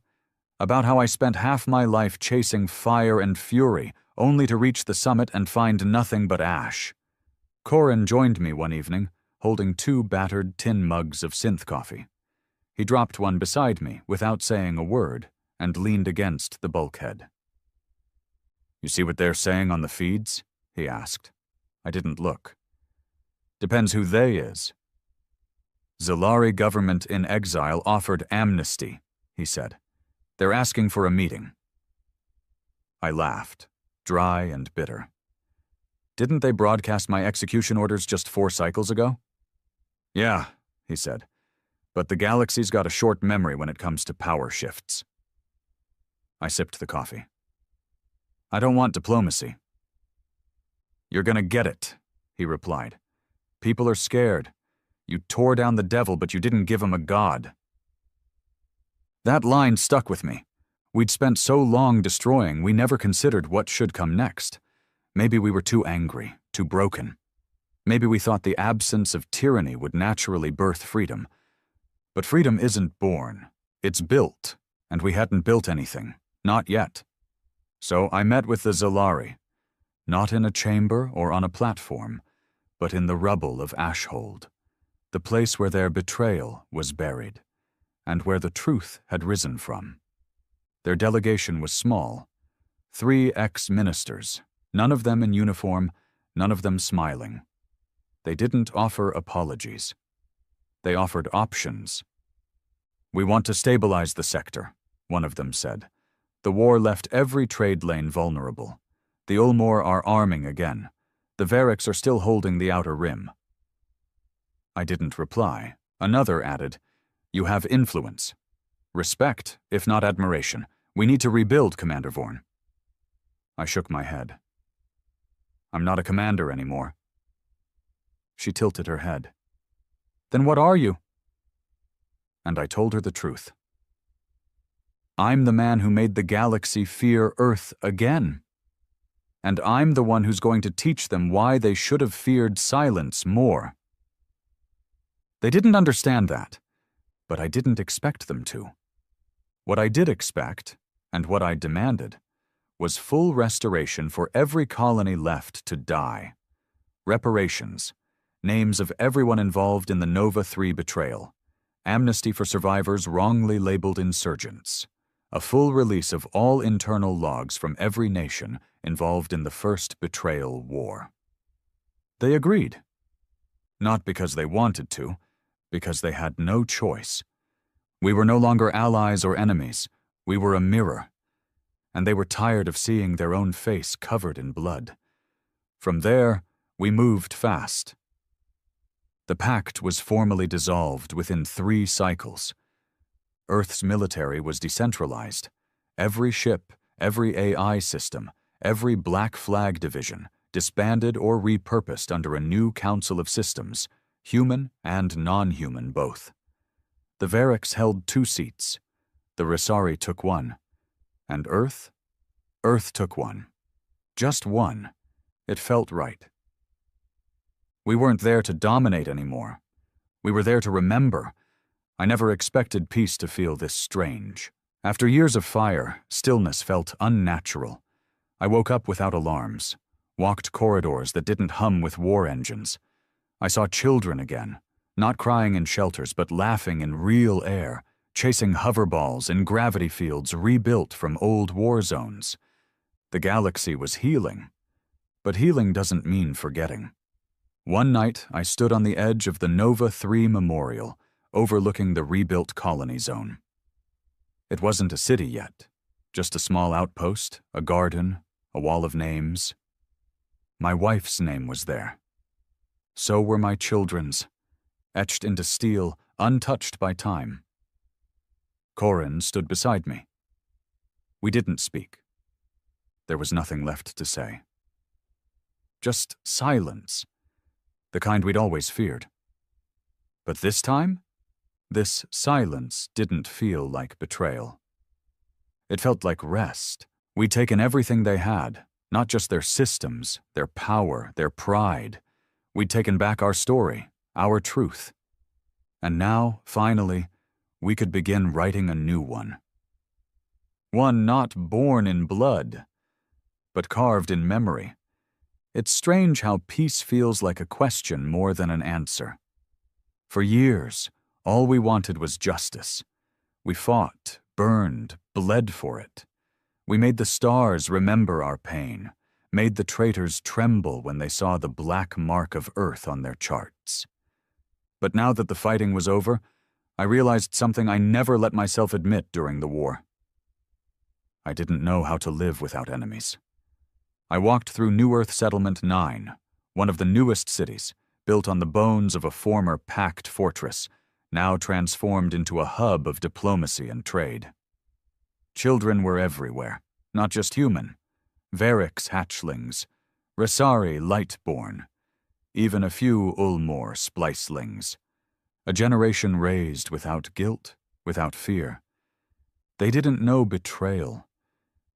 about how I spent half my life chasing fire and fury, only to reach the summit and find nothing but ash. Corin joined me one evening, holding 2 battered tin mugs of synth coffee. He dropped one beside me without saying a word and leaned against the bulkhead. "You see what they're saying on the feeds?" he asked. I didn't look. "Depends who they is." "Zalari government in exile offered amnesty," he said. "They're asking for a meeting." I laughed, dry and bitter. Didn't they broadcast my execution orders just 4 cycles ago? Yeah, he said, but the galaxy's got a short memory when it comes to power shifts. I sipped the coffee. I don't want diplomacy. You're gonna get it, he replied. People are scared. You tore down the devil, but you didn't give him a god. That line stuck with me. We'd spent so long destroying, we never considered what should come next. Maybe we were too angry, too broken. Maybe we thought the absence of tyranny would naturally birth freedom. But freedom isn't born. It's built, and we hadn't built anything. Not yet. So I met with the Zalari, not in a chamber or on a platform, but in the rubble of Ashhold, the place where their betrayal was buried, and where the truth had risen from. Their delegation was small, 3 ex-ministers, none of them in uniform, none of them smiling. They didn't offer apologies. They offered options. We want to stabilize the sector, one of them said. The war left every trade lane vulnerable. The Ulmor are arming again. The Variks are still holding the outer rim. I didn't reply. Another added, You have influence. Respect, if not admiration. We need to rebuild, Commander Vorn. I shook my head. I'm not a commander anymore. She tilted her head. Then what are you? And I told her the truth. I'm the man who made the galaxy fear Earth again. And I'm the one who's going to teach them why they should have feared silence more. They didn't understand that, but I didn't expect them to. What I did expect, and what I demanded, was full restoration for every colony left to die. Reparations, names of everyone involved in the Nova 3 betrayal, amnesty for survivors wrongly labeled insurgents, a full release of all internal logs from every nation involved in the first betrayal war. They agreed. Not because they wanted to, because they had no choice. We were no longer allies or enemies. We were a mirror. And they were tired of seeing their own face covered in blood. From there, we moved fast. The pact was formally dissolved within 3 cycles. Earth's military was decentralized. Every ship, every AI system, every Black Flag division disbanded or repurposed under a new council of systems, human and non-human both. The Variks held 2 seats. The Risari took 1. And Earth took 1. Just 1. It felt right. We weren't there to dominate anymore. We were there to remember. I never expected peace to feel this strange. After years of fire, stillness felt unnatural. I woke up without alarms, walked corridors that didn't hum with war engines. I saw children again, not crying in shelters but laughing in real air, chasing hoverballs in gravity fields rebuilt from old war zones. The galaxy was healing, but healing doesn't mean forgetting. One night, I stood on the edge of the Nova 3 Memorial, overlooking the rebuilt colony zone. It wasn't a city yet, just a small outpost, a garden, a wall of names. My wife's name was there. So were my children's, etched into steel, untouched by time. Corin stood beside me. We didn't speak. There was nothing left to say. Just silence, the kind we'd always feared. But this time, this silence didn't feel like betrayal. It felt like rest. We'd taken everything they had, not just their systems, their power, their pride. We'd taken back our story, our truth. And now, finally, we could begin writing a new one. One not born in blood, but carved in memory. It's strange how peace feels like a question more than an answer. For years, all we wanted was justice. We fought, burned, bled for it. We made the stars remember our pain, made the traitors tremble when they saw the black mark of Earth on their charts. But now that the fighting was over, I realized something I never let myself admit during the war. I didn't know how to live without enemies. I walked through New Earth Settlement 9, one of the newest cities, built on the bones of a former packed fortress, now transformed into a hub of diplomacy and trade. Children were everywhere, not just human. Varix hatchlings, Rasari lightborn, even a few Ulmor splicelings. A generation raised without guilt, without fear. They didn't know betrayal,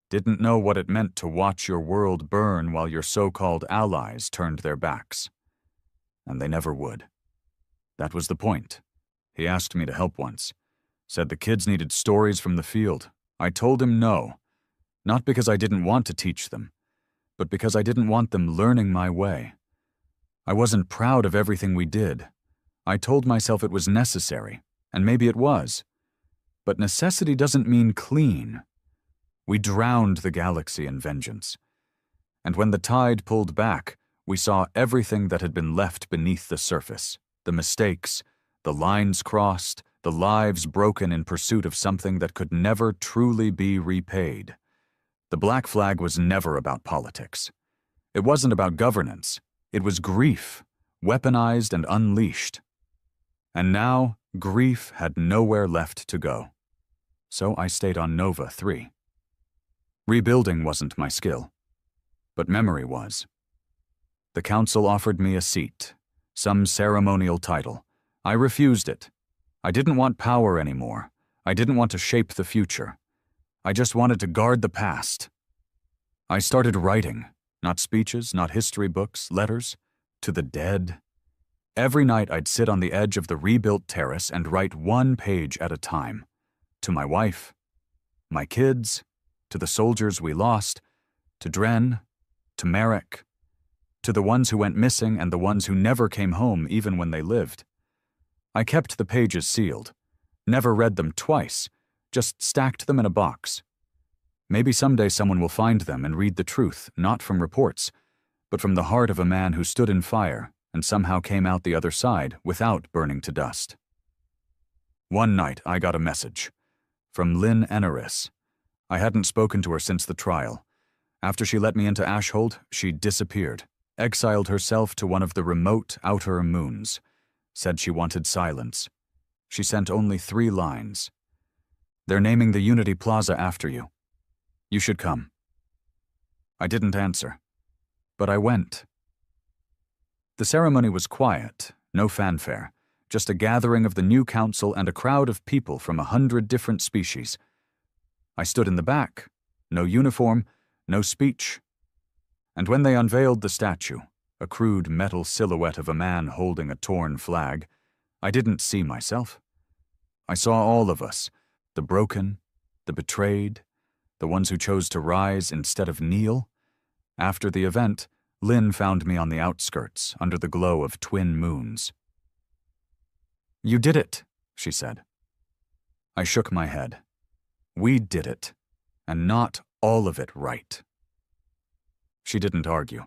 didn't know what it meant to watch your world burn while your so-called allies turned their backs. And they never would. That was the point. He asked me to help once. Said the kids needed stories from the field. I told him no. Not because I didn't want to teach them, but because I didn't want them learning my way. I wasn't proud of everything we did. I told myself it was necessary, and maybe it was. But necessity doesn't mean clean. We drowned the galaxy in vengeance. And when the tide pulled back, we saw everything that had been left beneath the surface. The mistakes, the lines crossed, the lives broken in pursuit of something that could never truly be repaid. The Black Flag was never about politics. It wasn't about governance. It was grief, weaponized and unleashed. And now, grief had nowhere left to go. So I stayed on Nova 3. Rebuilding wasn't my skill, but memory was. The council offered me a seat, some ceremonial title. I refused it. I didn't want power anymore. I didn't want to shape the future. I just wanted to guard the past. I started writing, not speeches, not history books, letters, to the dead. Every night I'd sit on the edge of the rebuilt terrace and write one page at a time. To my wife, my kids, to the soldiers we lost, to Dren, to Merrick, to the ones who went missing and the ones who never came home even when they lived. I kept the pages sealed, never read them twice, just stacked them in a box. Maybe someday someone will find them and read the truth, not from reports, but from the heart of a man who stood in fire and somehow came out the other side without burning to dust. One night I got a message from Lynn Eneris. I hadn't spoken to her since the trial. After she let me into Ashhold, she disappeared, exiled herself to one of the remote outer moons, said she wanted silence. She sent only 3 lines. They're naming the Unity Plaza after you. You should come. I didn't answer, but I went. The ceremony was quiet, no fanfare, just a gathering of the new council and a crowd of people from 100 different species. I stood in the back, no uniform, no speech. And when they unveiled the statue, a crude metal silhouette of a man holding a torn flag, I didn't see myself. I saw all of us, the broken, the betrayed, the ones who chose to rise instead of kneel. After the event, Lynn found me on the outskirts, under the glow of twin moons. "You did it," she said. I shook my head. We did it, and not all of it right. She didn't argue.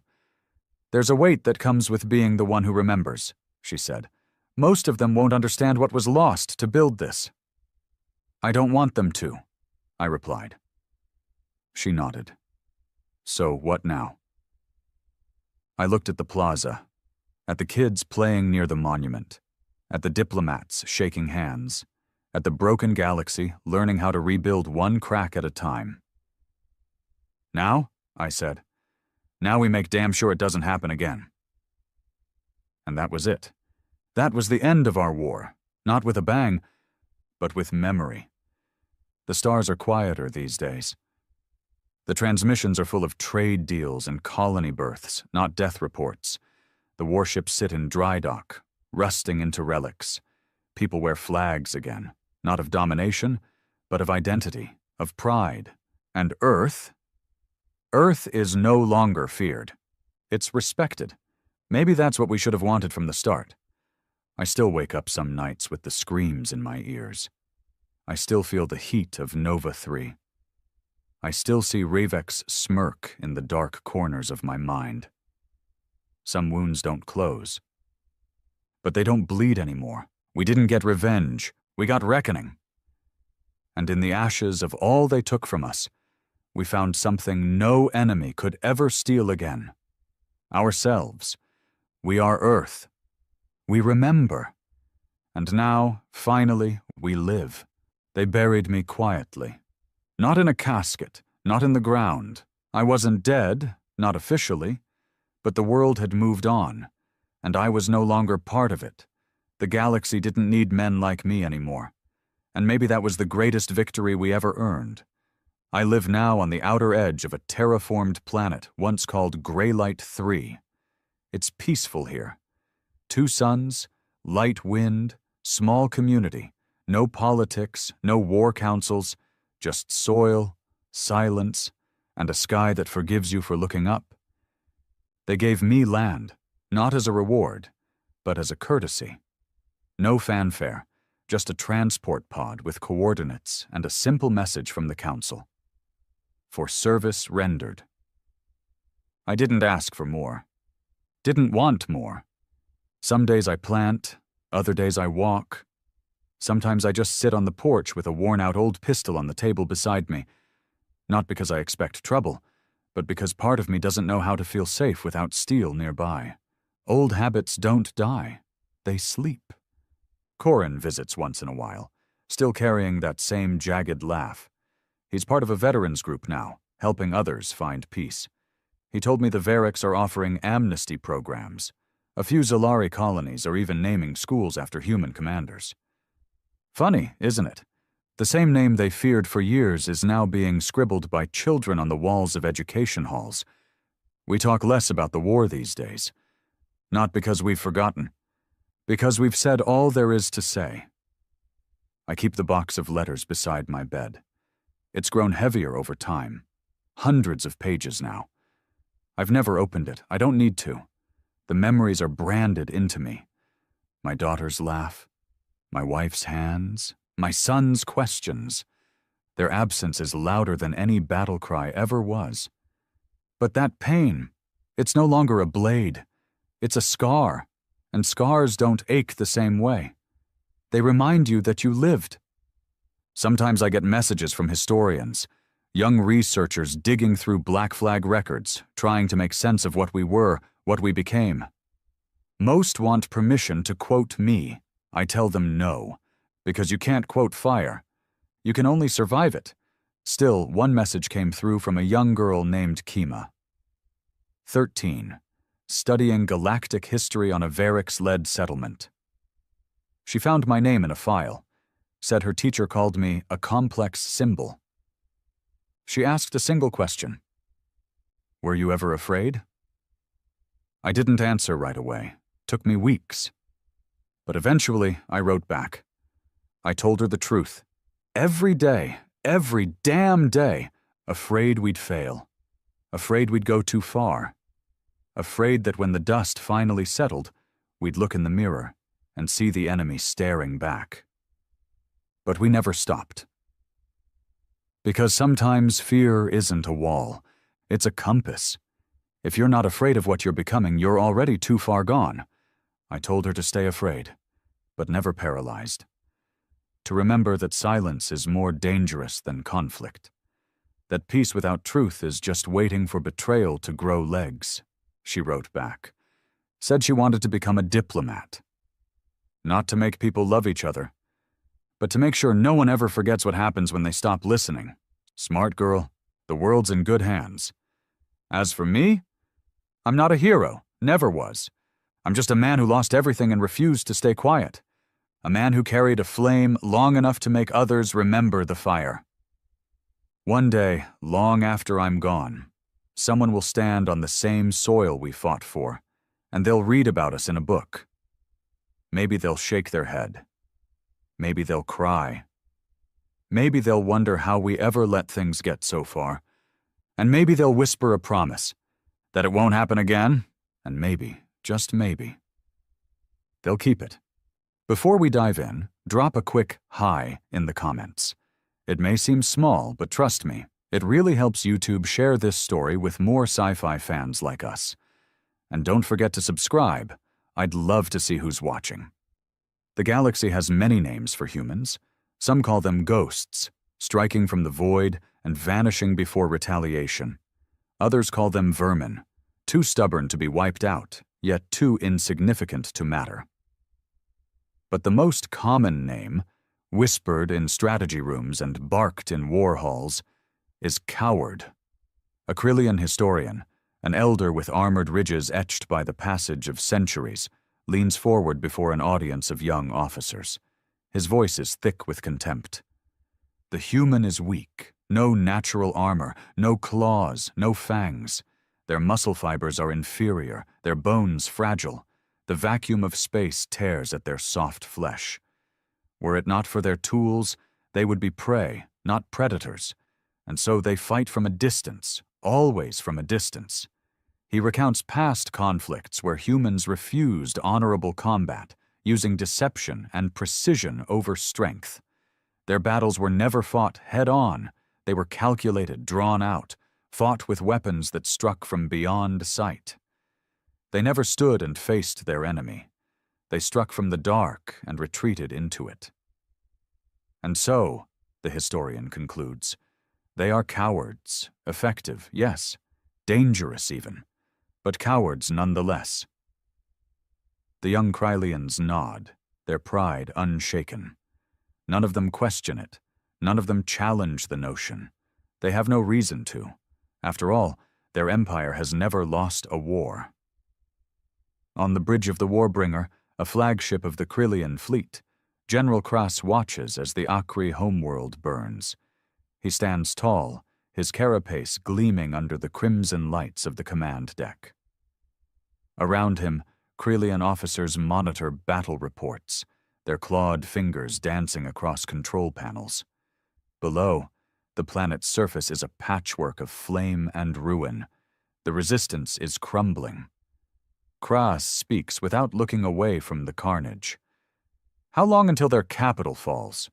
"There's a weight that comes with being the one who remembers," she said. "Most of them won't understand what was lost to build this." "I don't want them to," I replied. She nodded. "So what now?" I looked at the plaza, at the kids playing near the monument, at the diplomats shaking hands, at the broken galaxy learning how to rebuild one crack at a time. "Now," I said, "now we make damn sure it doesn't happen again." And that was it. That was the end of our war, not with a bang, but with memory. The stars are quieter these days. The transmissions are full of trade deals and colony births, not death reports. The warships sit in dry dock, rusting into relics. People wear flags again, not of domination, but of identity, of pride. And Earth is no longer feared. It's respected. Maybe that's what we should have wanted from the start. I still wake up some nights with the screams in my ears. I still feel the heat of Nova 3. I still see Ravek's smirk in the dark corners of my mind. Some wounds don't close. But they don't bleed anymore. We didn't get revenge. We got reckoning. And in the ashes of all they took from us, we found something no enemy could ever steal again. Ourselves. We are Earth. We remember. And now, finally, we live. They buried me quietly. Not in a casket, not in the ground. I wasn't dead, not officially. But the world had moved on, and I was no longer part of it. The galaxy didn't need men like me anymore. And maybe that was the greatest victory we ever earned. I live now on the outer edge of a terraformed planet once called Greylight 3. It's peaceful here. 2 suns, light wind, small community, no politics, no war councils, just soil, silence, and a sky that forgives you for looking up. They gave me land, not as a reward, but as a courtesy. No fanfare, just a transport pod with coordinates and a simple message from the council. For service rendered. I didn't ask for more. Didn't want more. Some days I plant, other days I walk. Sometimes I just sit on the porch with a worn-out old pistol on the table beside me. Not because I expect trouble, but because part of me doesn't know how to feel safe without steel nearby. Old habits don't die. They sleep. Corin visits once in a while, still carrying that same jagged laugh. He's part of a veterans group now, helping others find peace. He told me the Variks are offering amnesty programs. A few Zalari colonies are even naming schools after human commanders. Funny, isn't it? The same name they feared for years is now being scribbled by children on the walls of education halls. We talk less about the war these days. Not because we've forgotten. Because we've said all there is to say. I keep the box of letters beside my bed. It's grown heavier over time. Hundreds of pages now. I've never opened it. I don't need to. The memories are branded into me. My daughter's laugh. My wife's hands. My son's questions. Their absence is louder than any battle cry ever was. But that pain, it's no longer a blade. It's a scar. And scars don't ache the same way. They remind you that you lived. Sometimes I get messages from historians, young researchers digging through Black Flag records, trying to make sense of what we were, what we became. Most want permission to quote me. I tell them no, because you can't quote fire. You can only survive it. Still, one message came through from a young girl named Kima. 13. Studying galactic history on a Variks-led settlement. She found my name in a file. Said her teacher called me a complex symbol. She asked a single question. Were you ever afraid? I didn't answer right away. Took me weeks. But eventually, I wrote back. I told her the truth. Every day, every damn day, afraid we'd fail. Afraid we'd go too far. Afraid that when the dust finally settled, we'd look in the mirror and see the enemy staring back. But we never stopped. Because sometimes fear isn't a wall, it's a compass. If you're not afraid of what you're becoming, you're already too far gone. I told her to stay afraid, but never paralyzed. To remember that silence is more dangerous than conflict. That peace without truth is just waiting for betrayal to grow legs, she wrote back. Said she wanted to become a diplomat. Not to make people love each other, but to make sure no one ever forgets what happens when they stop listening. Smart girl, the world's in good hands. As for me, I'm not a hero, never was. I'm just a man who lost everything and refused to stay quiet. A man who carried a flame long enough to make others remember the fire. One day, long after I'm gone, someone will stand on the same soil we fought for, and they'll read about us in a book. Maybe they'll shake their head. Maybe they'll cry. Maybe they'll wonder how we ever let things get so far. And maybe they'll whisper a promise that it won't happen again, and maybe, just maybe, they'll keep it. Before we dive in, drop a quick hi in the comments. It may seem small, but trust me, it really helps YouTube share this story with more sci-fi fans like us. And don't forget to subscribe. I'd love to see who's watching. The galaxy has many names for humans. Some call them ghosts, striking from the void and vanishing before retaliation. Others call them vermin, too stubborn to be wiped out, yet too insignificant to matter. But the most common name, whispered in strategy rooms and barked in war halls, is coward. A Krillian historian, an elder with armored ridges etched by the passage of centuries, leans forward before an audience of young officers. His voice is thick with contempt. The human is weak, no natural armor, no claws, no fangs. Their muscle fibers are inferior, their bones fragile. The vacuum of space tears at their soft flesh. Were it not for their tools, they would be prey, not predators. And so they fight from a distance, always from a distance. He recounts past conflicts where humans refused honorable combat, using deception and precision over strength. Their battles were never fought head-on. They were calculated, drawn out, fought with weapons that struck from beyond sight. They never stood and faced their enemy. They struck from the dark and retreated into it. And so, the historian concludes, they are cowards, effective, yes, dangerous even, but cowards nonetheless. The young Krillians nod, their pride unshaken. None of them question it. None of them challenge the notion. They have no reason to. After all, their empire has never lost a war. On the bridge of the Warbringer, a flagship of the Krillian fleet, General Kras watches as the Akri homeworld burns. He stands tall, his carapace gleaming under the crimson lights of the command deck. Around him, Krillian officers monitor battle reports, their clawed fingers dancing across control panels. Below, the planet's surface is a patchwork of flame and ruin. The resistance is crumbling. Kras speaks without looking away from the carnage. How long until their capital falls?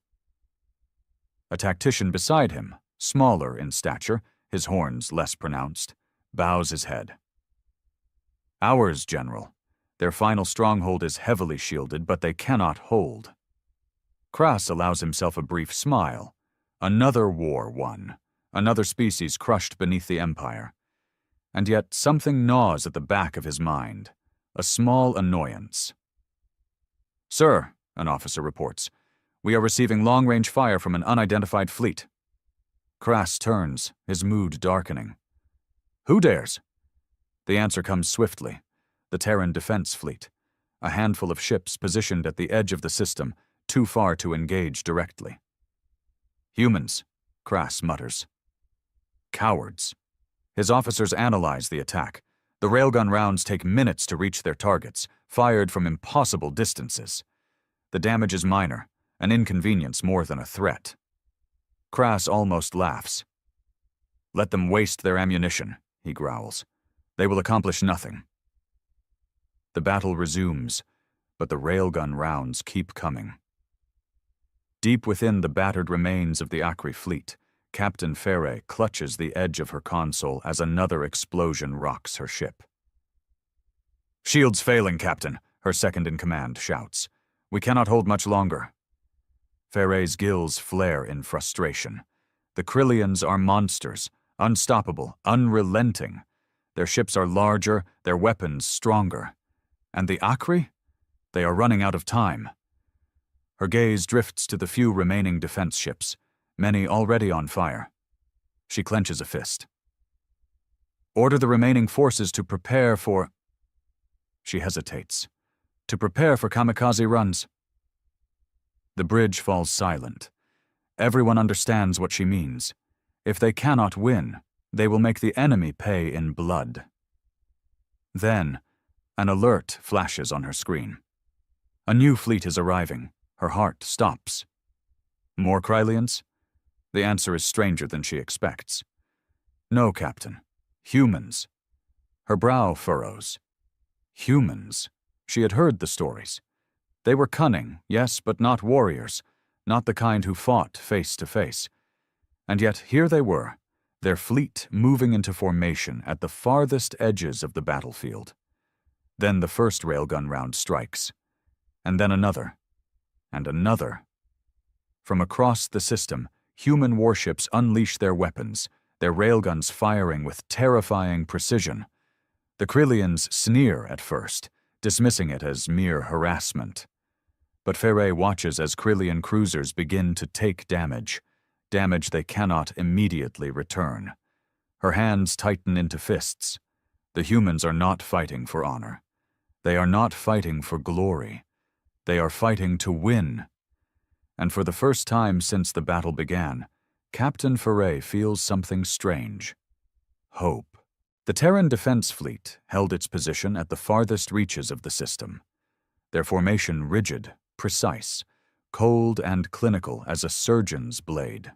A tactician beside him, smaller in stature, his horns less pronounced, bows his head. Ours, General. Their final stronghold is heavily shielded, but they cannot hold. Kras allows himself a brief smile. Another war won, another species crushed beneath the Empire. And yet something gnaws at the back of his mind, a small annoyance. Sir, an officer reports, we are receiving long-range fire from an unidentified fleet. Kras turns, his mood darkening. Who dares? The answer comes swiftly. The Terran Defense Fleet, a handful of ships positioned at the edge of the system, too far to engage directly. Humans, Kras mutters. Cowards. His officers analyze the attack. The railgun rounds take minutes to reach their targets, fired from impossible distances. The damage is minor, an inconvenience more than a threat. Kras almost laughs. Let them waste their ammunition, he growls. They will accomplish nothing. The battle resumes, but the railgun rounds keep coming. Deep within the battered remains of the Akri fleet, Captain Ferre clutches the edge of her console as another explosion rocks her ship. Shields failing, Captain, her second-in-command shouts. We cannot hold much longer. Ferre's gills flare in frustration. The Krillians are monsters, unstoppable, unrelenting. Their ships are larger, their weapons stronger. And the Akri? They are running out of time. Her gaze drifts to the few remaining defense ships, many already on fire. She clenches a fist. Order the remaining forces to prepare for... She hesitates. To prepare for kamikaze runs. The bridge falls silent. Everyone understands what she means. If they cannot win, they will make the enemy pay in blood. Then, an alert flashes on her screen. A new fleet is arriving. Her heart stops. More Krillians? The answer is stranger than she expects. No, Captain. Humans. Her brow furrows. Humans. She had heard the stories. They were cunning, yes, but not warriors, not the kind who fought face to face. And yet here they were, their fleet moving into formation at the farthest edges of the battlefield. Then the first railgun round strikes, and then another, and another. From across the system human warships unleash their weapons, their railguns firing with terrifying precision. The Krillians sneer at first, dismissing it as mere harassment. But Ferre watches as Krillian cruisers begin to take damage they cannot immediately return. Her hands tighten into fists. The humans are not fighting for honor. They are not fighting for glory. They are fighting to win. And for the first time since the battle began, Captain Ferre feels something strange. Hope. The Terran Defense Fleet held its position at the farthest reaches of the system. Their formation rigid, precise, cold and clinical as a surgeon's blade.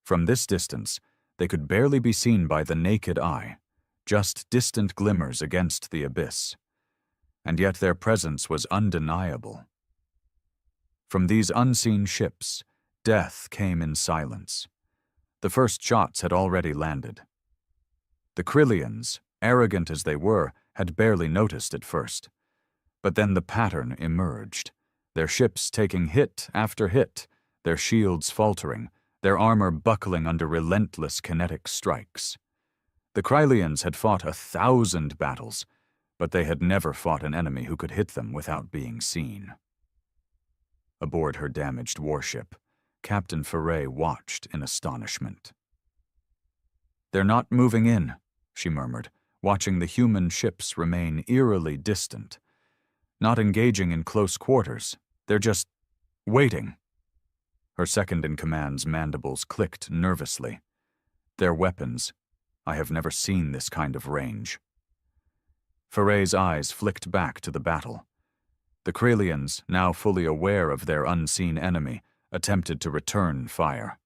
From this distance, they could barely be seen by the naked eye, just distant glimmers against the abyss. And yet their presence was undeniable. From these unseen ships, death came in silence. The first shots had already landed. The Krillians, arrogant as they were, had barely noticed at first. But then the pattern emerged, their ships taking hit after hit, their shields faltering, their armor buckling under relentless kinetic strikes. The Krillians had fought 1,000 battles, but they had never fought an enemy who could hit them without being seen. Aboard her damaged warship, Captain Ferre watched in astonishment. "They're not moving in," she murmured, watching the human ships remain eerily distant. "Not engaging in close quarters. They're just waiting." Her second-in-command's mandibles clicked nervously. Their weapons. I have never seen this kind of range. Ferre's eyes flicked back to the battle. The Krillians, now fully aware of their unseen enemy, attempted to return fire.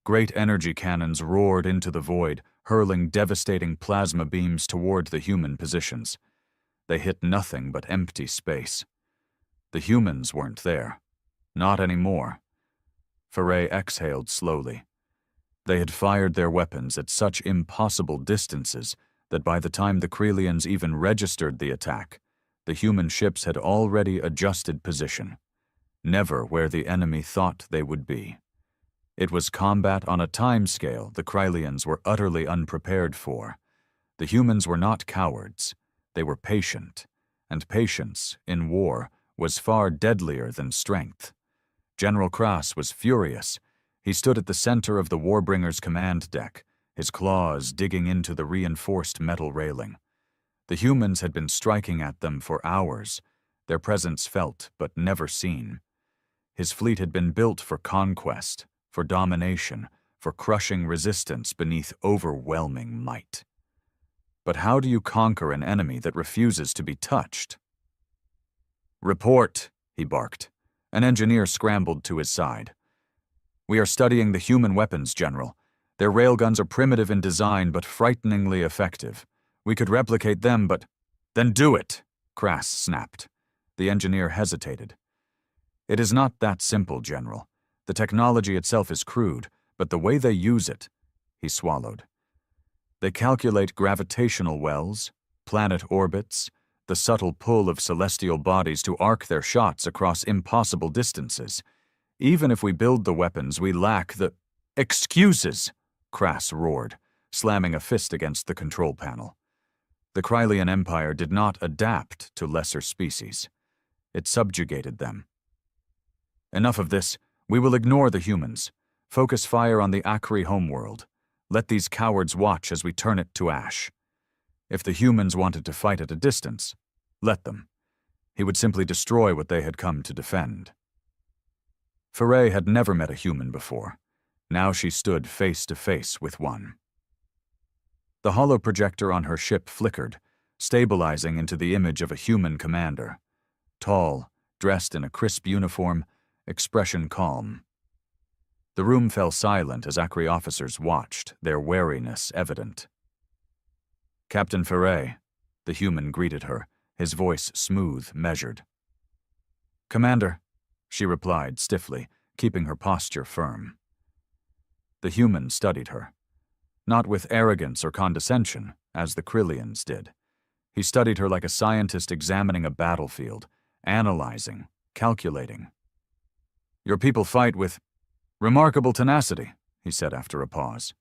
Great energy cannons roared into the void, hurling devastating plasma beams toward the human positions. They hit nothing but empty space. The humans weren't there. Not anymore. Ferre exhaled slowly. They had fired their weapons at such impossible distances that by the time the Krillians even registered the attack, the human ships had already adjusted position, never where the enemy thought they would be. It was combat on a timescale the Krillians were utterly unprepared for. The humans were not cowards. They were patient, and patience, in war, was far deadlier than strength. General Krass was furious. He stood at the center of the Warbringer's command deck, his claws digging into the reinforced metal railing. The humans had been striking at them for hours, their presence felt but never seen. His fleet had been built for conquest, for domination, for crushing resistance beneath overwhelming might. But how do you conquer an enemy that refuses to be touched? "Report," he barked. An engineer scrambled to his side. "We are studying the human weapons, General. Their railguns are primitive in design but frighteningly effective. We could replicate them, but—" "Then do it," Krass snapped. The engineer hesitated. "It is not that simple, General. The technology itself is crude, but the way they use it—" He swallowed. "They calculate gravitational wells, planet orbits, the subtle pull of celestial bodies to arc their shots across impossible distances. Even if we build the weapons, we lack the—" "Excuses!" Krass roared, slamming a fist against the control panel. The Krillian Empire did not adapt to lesser species. It subjugated them. "Enough of this. We will ignore the humans. Focus fire on the Akri homeworld. Let these cowards watch as we turn it to ash. If the humans wanted to fight at a distance, let them. He would simply destroy what they had come to defend." Ferre had never met a human before. Now she stood face to face with one. The hollow projector on her ship flickered, stabilizing into the image of a human commander. Tall, dressed in a crisp uniform, expression calm. The room fell silent as Akri officers watched, their wariness evident. "Captain Ferre," the human greeted her, his voice smooth, measured. "Commander," she replied stiffly, keeping her posture firm. The human studied her. Not with arrogance or condescension, as the Krillians did. He studied her like a scientist examining a battlefield, analyzing, calculating. "Your people fight with remarkable tenacity," he said after a pause.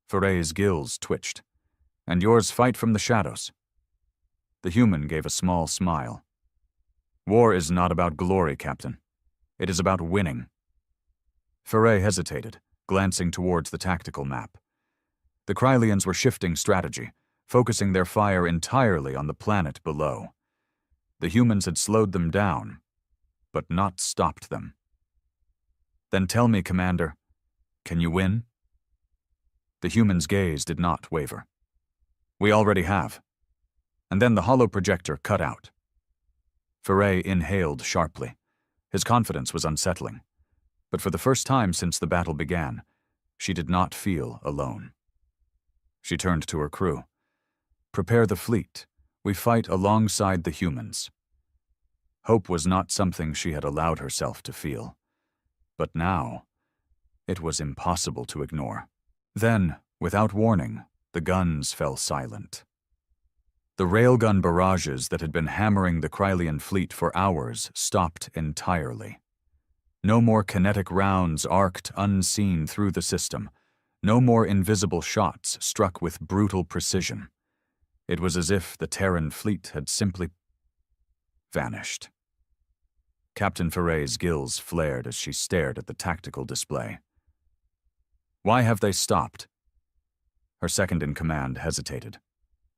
Ferre's gills twitched. And yours fight from the shadows. The human gave a small smile. War is not about glory, Captain. It is about winning. Ferre hesitated, glancing towards the tactical map. The Krylians were shifting strategy, focusing their fire entirely on the planet below. The humans had slowed them down, but not stopped them. Then tell me, Commander, can you win? The human's gaze did not waver. We already have. And then the hollow projector cut out. Ferre inhaled sharply. His confidence was unsettling. But for the first time since the battle began, she did not feel alone. She turned to her crew. Prepare the fleet. We fight alongside the humans. Hope was not something she had allowed herself to feel. But now, it was impossible to ignore. Then, without warning, the guns fell silent. The railgun barrages that had been hammering the Krylian fleet for hours stopped entirely. No more kinetic rounds arced unseen through the system. No more invisible shots struck with brutal precision. It was as if the Terran fleet had simply vanished. Captain Ferre's gills flared as she stared at the tactical display. Why have they stopped? Her second-in-command hesitated.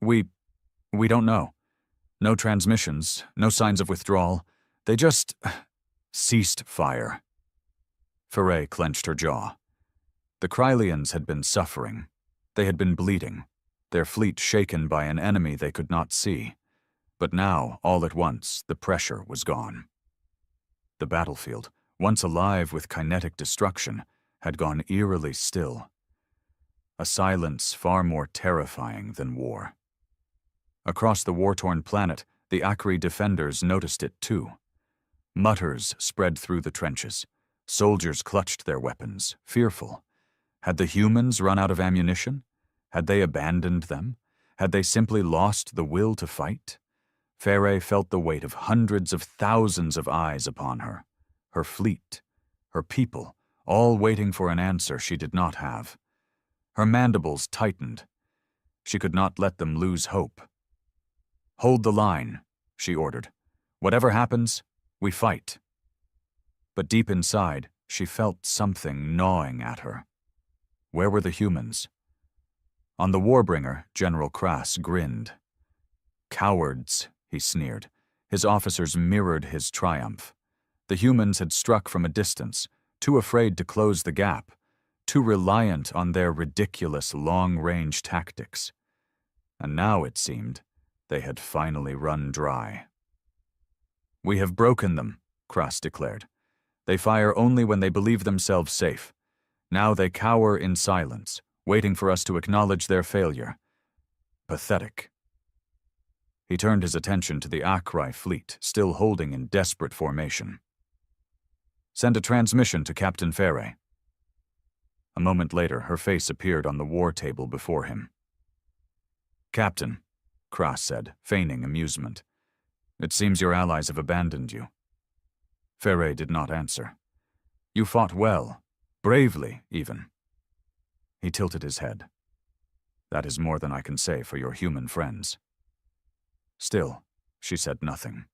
We don't know. No transmissions, no signs of withdrawal. They just ceased fire. Ferre clenched her jaw. The Krylians had been suffering. They had been bleeding, their fleet shaken by an enemy they could not see. But now, all at once, the pressure was gone. The battlefield, once alive with kinetic destruction, had gone eerily still. A silence far more terrifying than war. Across the war-torn planet, the Akri defenders noticed it too. Mutters spread through the trenches. Soldiers clutched their weapons, fearful. Had the humans run out of ammunition? Had they abandoned them? Had they simply lost the will to fight? Ferre felt the weight of hundreds of thousands of eyes upon her. Her fleet, her people, all waiting for an answer she did not have. Her mandibles tightened. She could not let them lose hope. Hold the line, she ordered. Whatever happens, we fight. But deep inside, she felt something gnawing at her. Where were the humans? On the Warbringer, General Krass grinned. Cowards, he sneered. His officers mirrored his triumph. The humans had struck from a distance, too afraid to close the gap, too reliant on their ridiculous long-range tactics. And now, it seemed, they had finally run dry. We have broken them, Krass declared. They fire only when they believe themselves safe. Now they cower in silence, waiting for us to acknowledge their failure. Pathetic. He turned his attention to the Akri fleet, still holding in desperate formation. Send a transmission to Captain Ferre. A moment later, her face appeared on the war table before him. Captain, Krass said, feigning amusement. It seems your allies have abandoned you. Ferre did not answer. You fought well, bravely even. He tilted his head. That is more than I can say for your human friends. Still, she said nothing.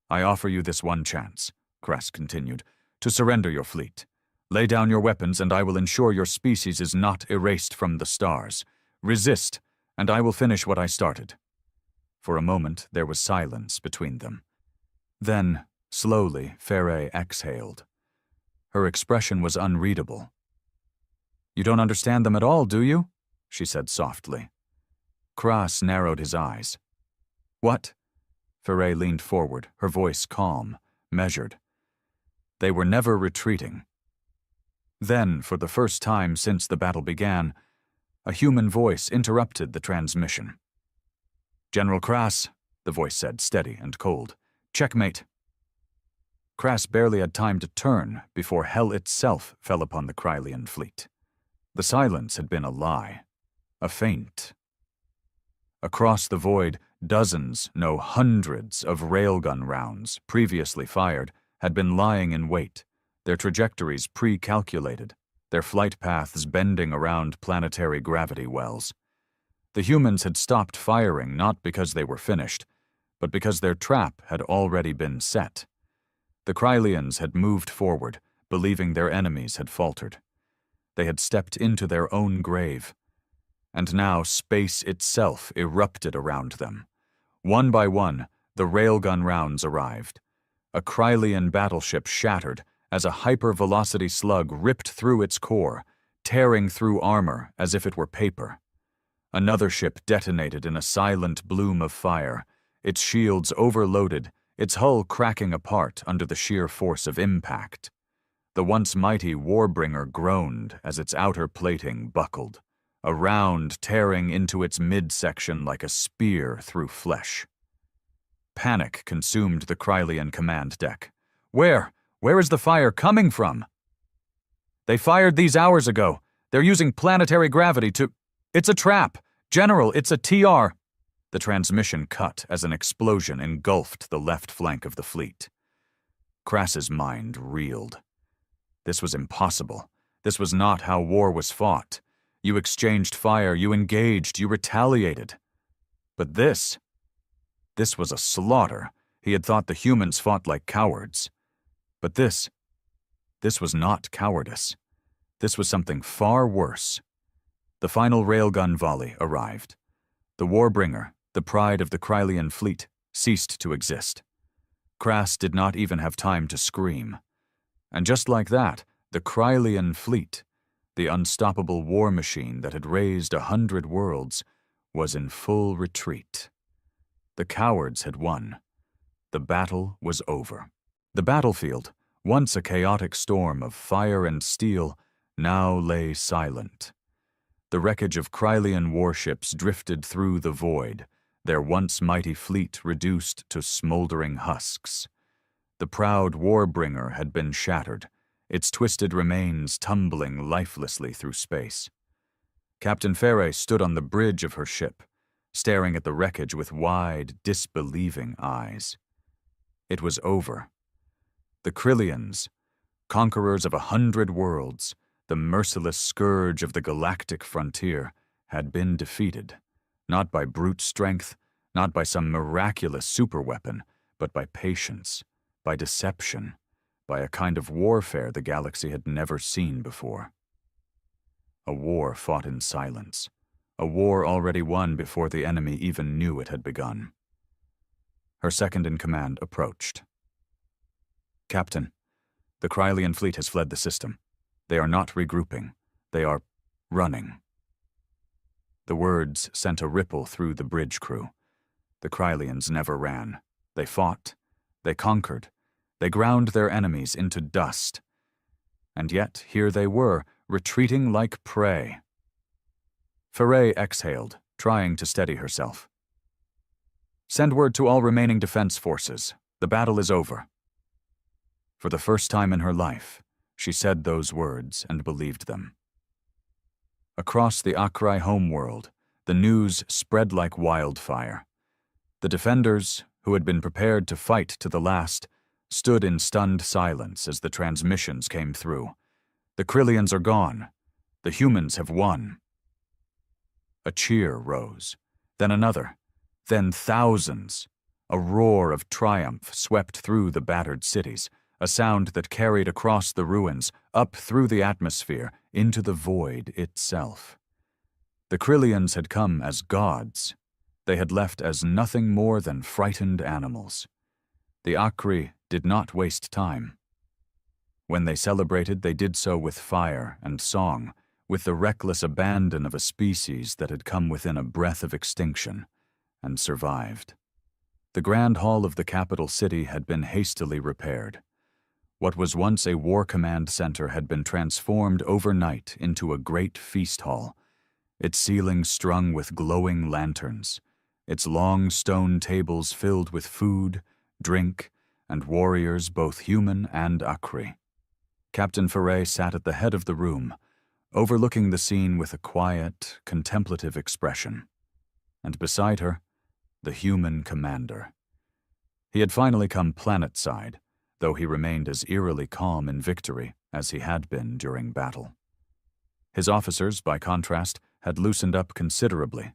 I offer you this one chance, Krass continued, to surrender your fleet. Lay down your weapons and I will ensure your species is not erased from the stars. Resist, and I will finish what I started. For a moment, there was silence between them. Then, slowly, Ferre exhaled. Her expression was unreadable. You don't understand them at all, do you? She said softly. Krass narrowed his eyes. What? Ferre leaned forward, her voice calm, measured. They were never retreating. Then, for the first time since the battle began, a human voice interrupted the transmission. General Krass, the voice said, steady and cold. Checkmate. Krass barely had time to turn before hell itself fell upon the Krylian fleet. The silence had been a lie, a feint. Across the void, dozens, no hundreds of railgun rounds, previously fired, had been lying in wait, their trajectories pre-calculated, their flight paths bending around planetary gravity wells. The humans had stopped firing not because they were finished, but because their trap had already been set. The Krylians had moved forward, believing their enemies had faltered. They had stepped into their own grave, and now space itself erupted around them. One by one, the railgun rounds arrived. A Krylian battleship shattered as a hypervelocity slug ripped through its core, tearing through armor as if it were paper. Another ship detonated in a silent bloom of fire, its shields overloaded, its hull cracking apart under the sheer force of impact. The once mighty Warbringer groaned as its outer plating buckled, a round tearing into its midsection like a spear through flesh. Panic consumed the Krylian command deck. Where is the fire coming from? They fired these hours ago. They're using planetary gravity to... It's a trap! General, it's a TR! The transmission cut as an explosion engulfed the left flank of the fleet. Krass's mind reeled. This was impossible. This was not how war was fought. You exchanged fire, you engaged, you retaliated. But this was a slaughter. He had thought the humans fought like cowards. But this was not cowardice. This was something far worse. The final railgun volley arrived. The Warbringer, the pride of the Krylian fleet, ceased to exist. Krass did not even have time to scream. And just like that, the Krylian fleet, the unstoppable war machine that had raised 100 worlds, was in full retreat. The cowards had won. The battle was over. The battlefield, once a chaotic storm of fire and steel, now lay silent. The wreckage of Krylian warships drifted through the void, their once mighty fleet reduced to smoldering husks. The proud Warbringer had been shattered, its twisted remains tumbling lifelessly through space. Captain Ferre stood on the bridge of her ship, staring at the wreckage with wide, disbelieving eyes. It was over. The Krylians, conquerors of 100 worlds, the merciless scourge of the galactic frontier, had been defeated, not by brute strength, not by some miraculous superweapon, but by patience, by deception, by a kind of warfare the galaxy had never seen before. A war fought in silence, a war already won before the enemy even knew it had begun. Her second-in-command approached. Captain, the Krylian fleet has fled the system. They are not regrouping. They are running. The words sent a ripple through the bridge crew. The Krylians never ran. They fought. They conquered. They ground their enemies into dust. And yet here they were, retreating like prey. Ferre exhaled, trying to steady herself. Send word to all remaining defense forces. The battle is over. For the first time in her life, she said those words and believed them. Across the Akrai homeworld, the news spread like wildfire. The defenders, who had been prepared to fight to the last, stood in stunned silence as the transmissions came through. The Krylians are gone. The humans have won. A cheer rose, then another, then thousands. A roar of triumph swept through the battered cities, a sound that carried across the ruins, up through the atmosphere, into the void itself. The Krylians had come as gods. They had left as nothing more than frightened animals. The Akri did not waste time. When they celebrated, they did so with fire and song, with the reckless abandon of a species that had come within a breath of extinction, and survived. The grand hall of the capital city had been hastily repaired. What was once a war command center had been transformed overnight into a great feast hall, its ceiling strung with glowing lanterns, its long stone tables filled with food, drink, and warriors both human and Akri. Captain Ferre sat at the head of the room, overlooking the scene with a quiet, contemplative expression. And beside her, the human commander. He had finally come planet-side, though he remained as eerily calm in victory as he had been during battle. His officers, by contrast, had loosened up considerably,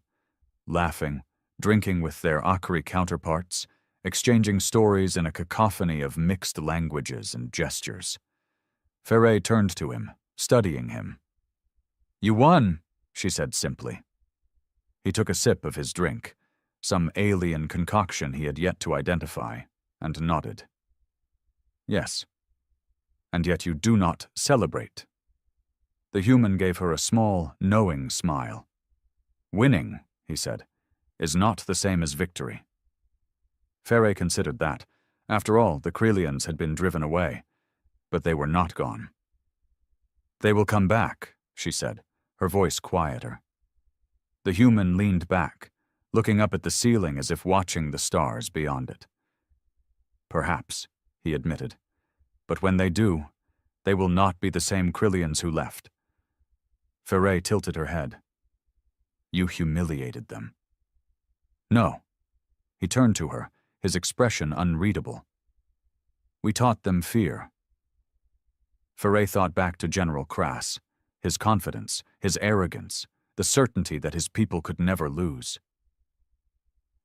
laughing, drinking with their Akri counterparts, exchanging stories in a cacophony of mixed languages and gestures. Ferre turned to him, studying him. "You won," she said simply. He took a sip of his drink, some alien concoction he had yet to identify, and nodded. "Yes. And yet you do not celebrate." The human gave her a small, knowing smile. "Winning," he said, "is not the same as victory." Ferre considered that. After all, the Krelians had been driven away, but they were not gone. "They will come back," she said, her voice quieter. The human leaned back, looking up at the ceiling as if watching the stars beyond it. "Perhaps," he admitted, "but when they do, they will not be the same Krelians who left." Ferre tilted her head. "You humiliated them." "No." He turned to her, his expression unreadable. "We taught them fear." Ferre thought back to General Crass, his confidence, his arrogance, the certainty that his people could never lose.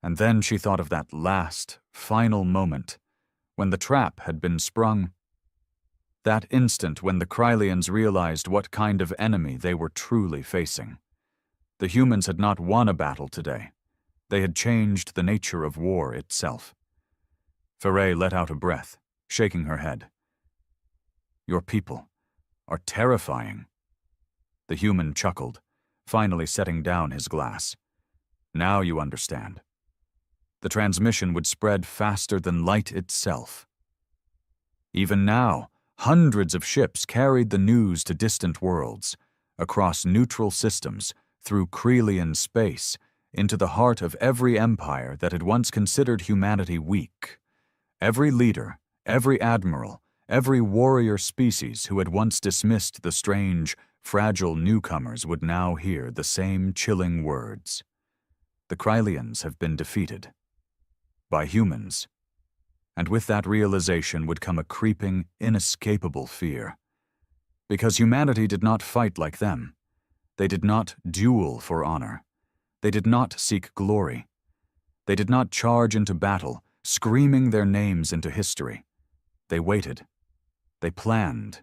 And then she thought of that last, final moment, when the trap had been sprung. That instant when the Krelians realized what kind of enemy they were truly facing. The humans had not won a battle today. They had changed the nature of war itself. Ferre let out a breath, shaking her head. "Your people are terrifying." The human chuckled, finally setting down his glass. "Now you understand." The transmission would spread faster than light itself. Even now, hundreds of ships carried the news to distant worlds, across neutral systems, through Krelian space, into the heart of every empire that had once considered humanity weak. Every leader, every admiral, every warrior species who had once dismissed the strange, fragile newcomers would now hear the same chilling words. The Krelians have been defeated. By humans. And with that realization would come a creeping, inescapable fear. Because humanity did not fight like them. They did not duel for honor. They did not seek glory. They did not charge into battle, screaming their names into history. They waited. They planned.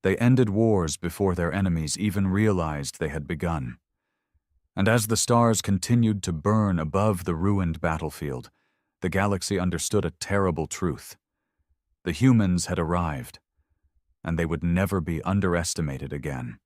They ended wars before their enemies even realized they had begun. And as the stars continued to burn above the ruined battlefield, the galaxy understood a terrible truth. The humans had arrived, and they would never be underestimated again.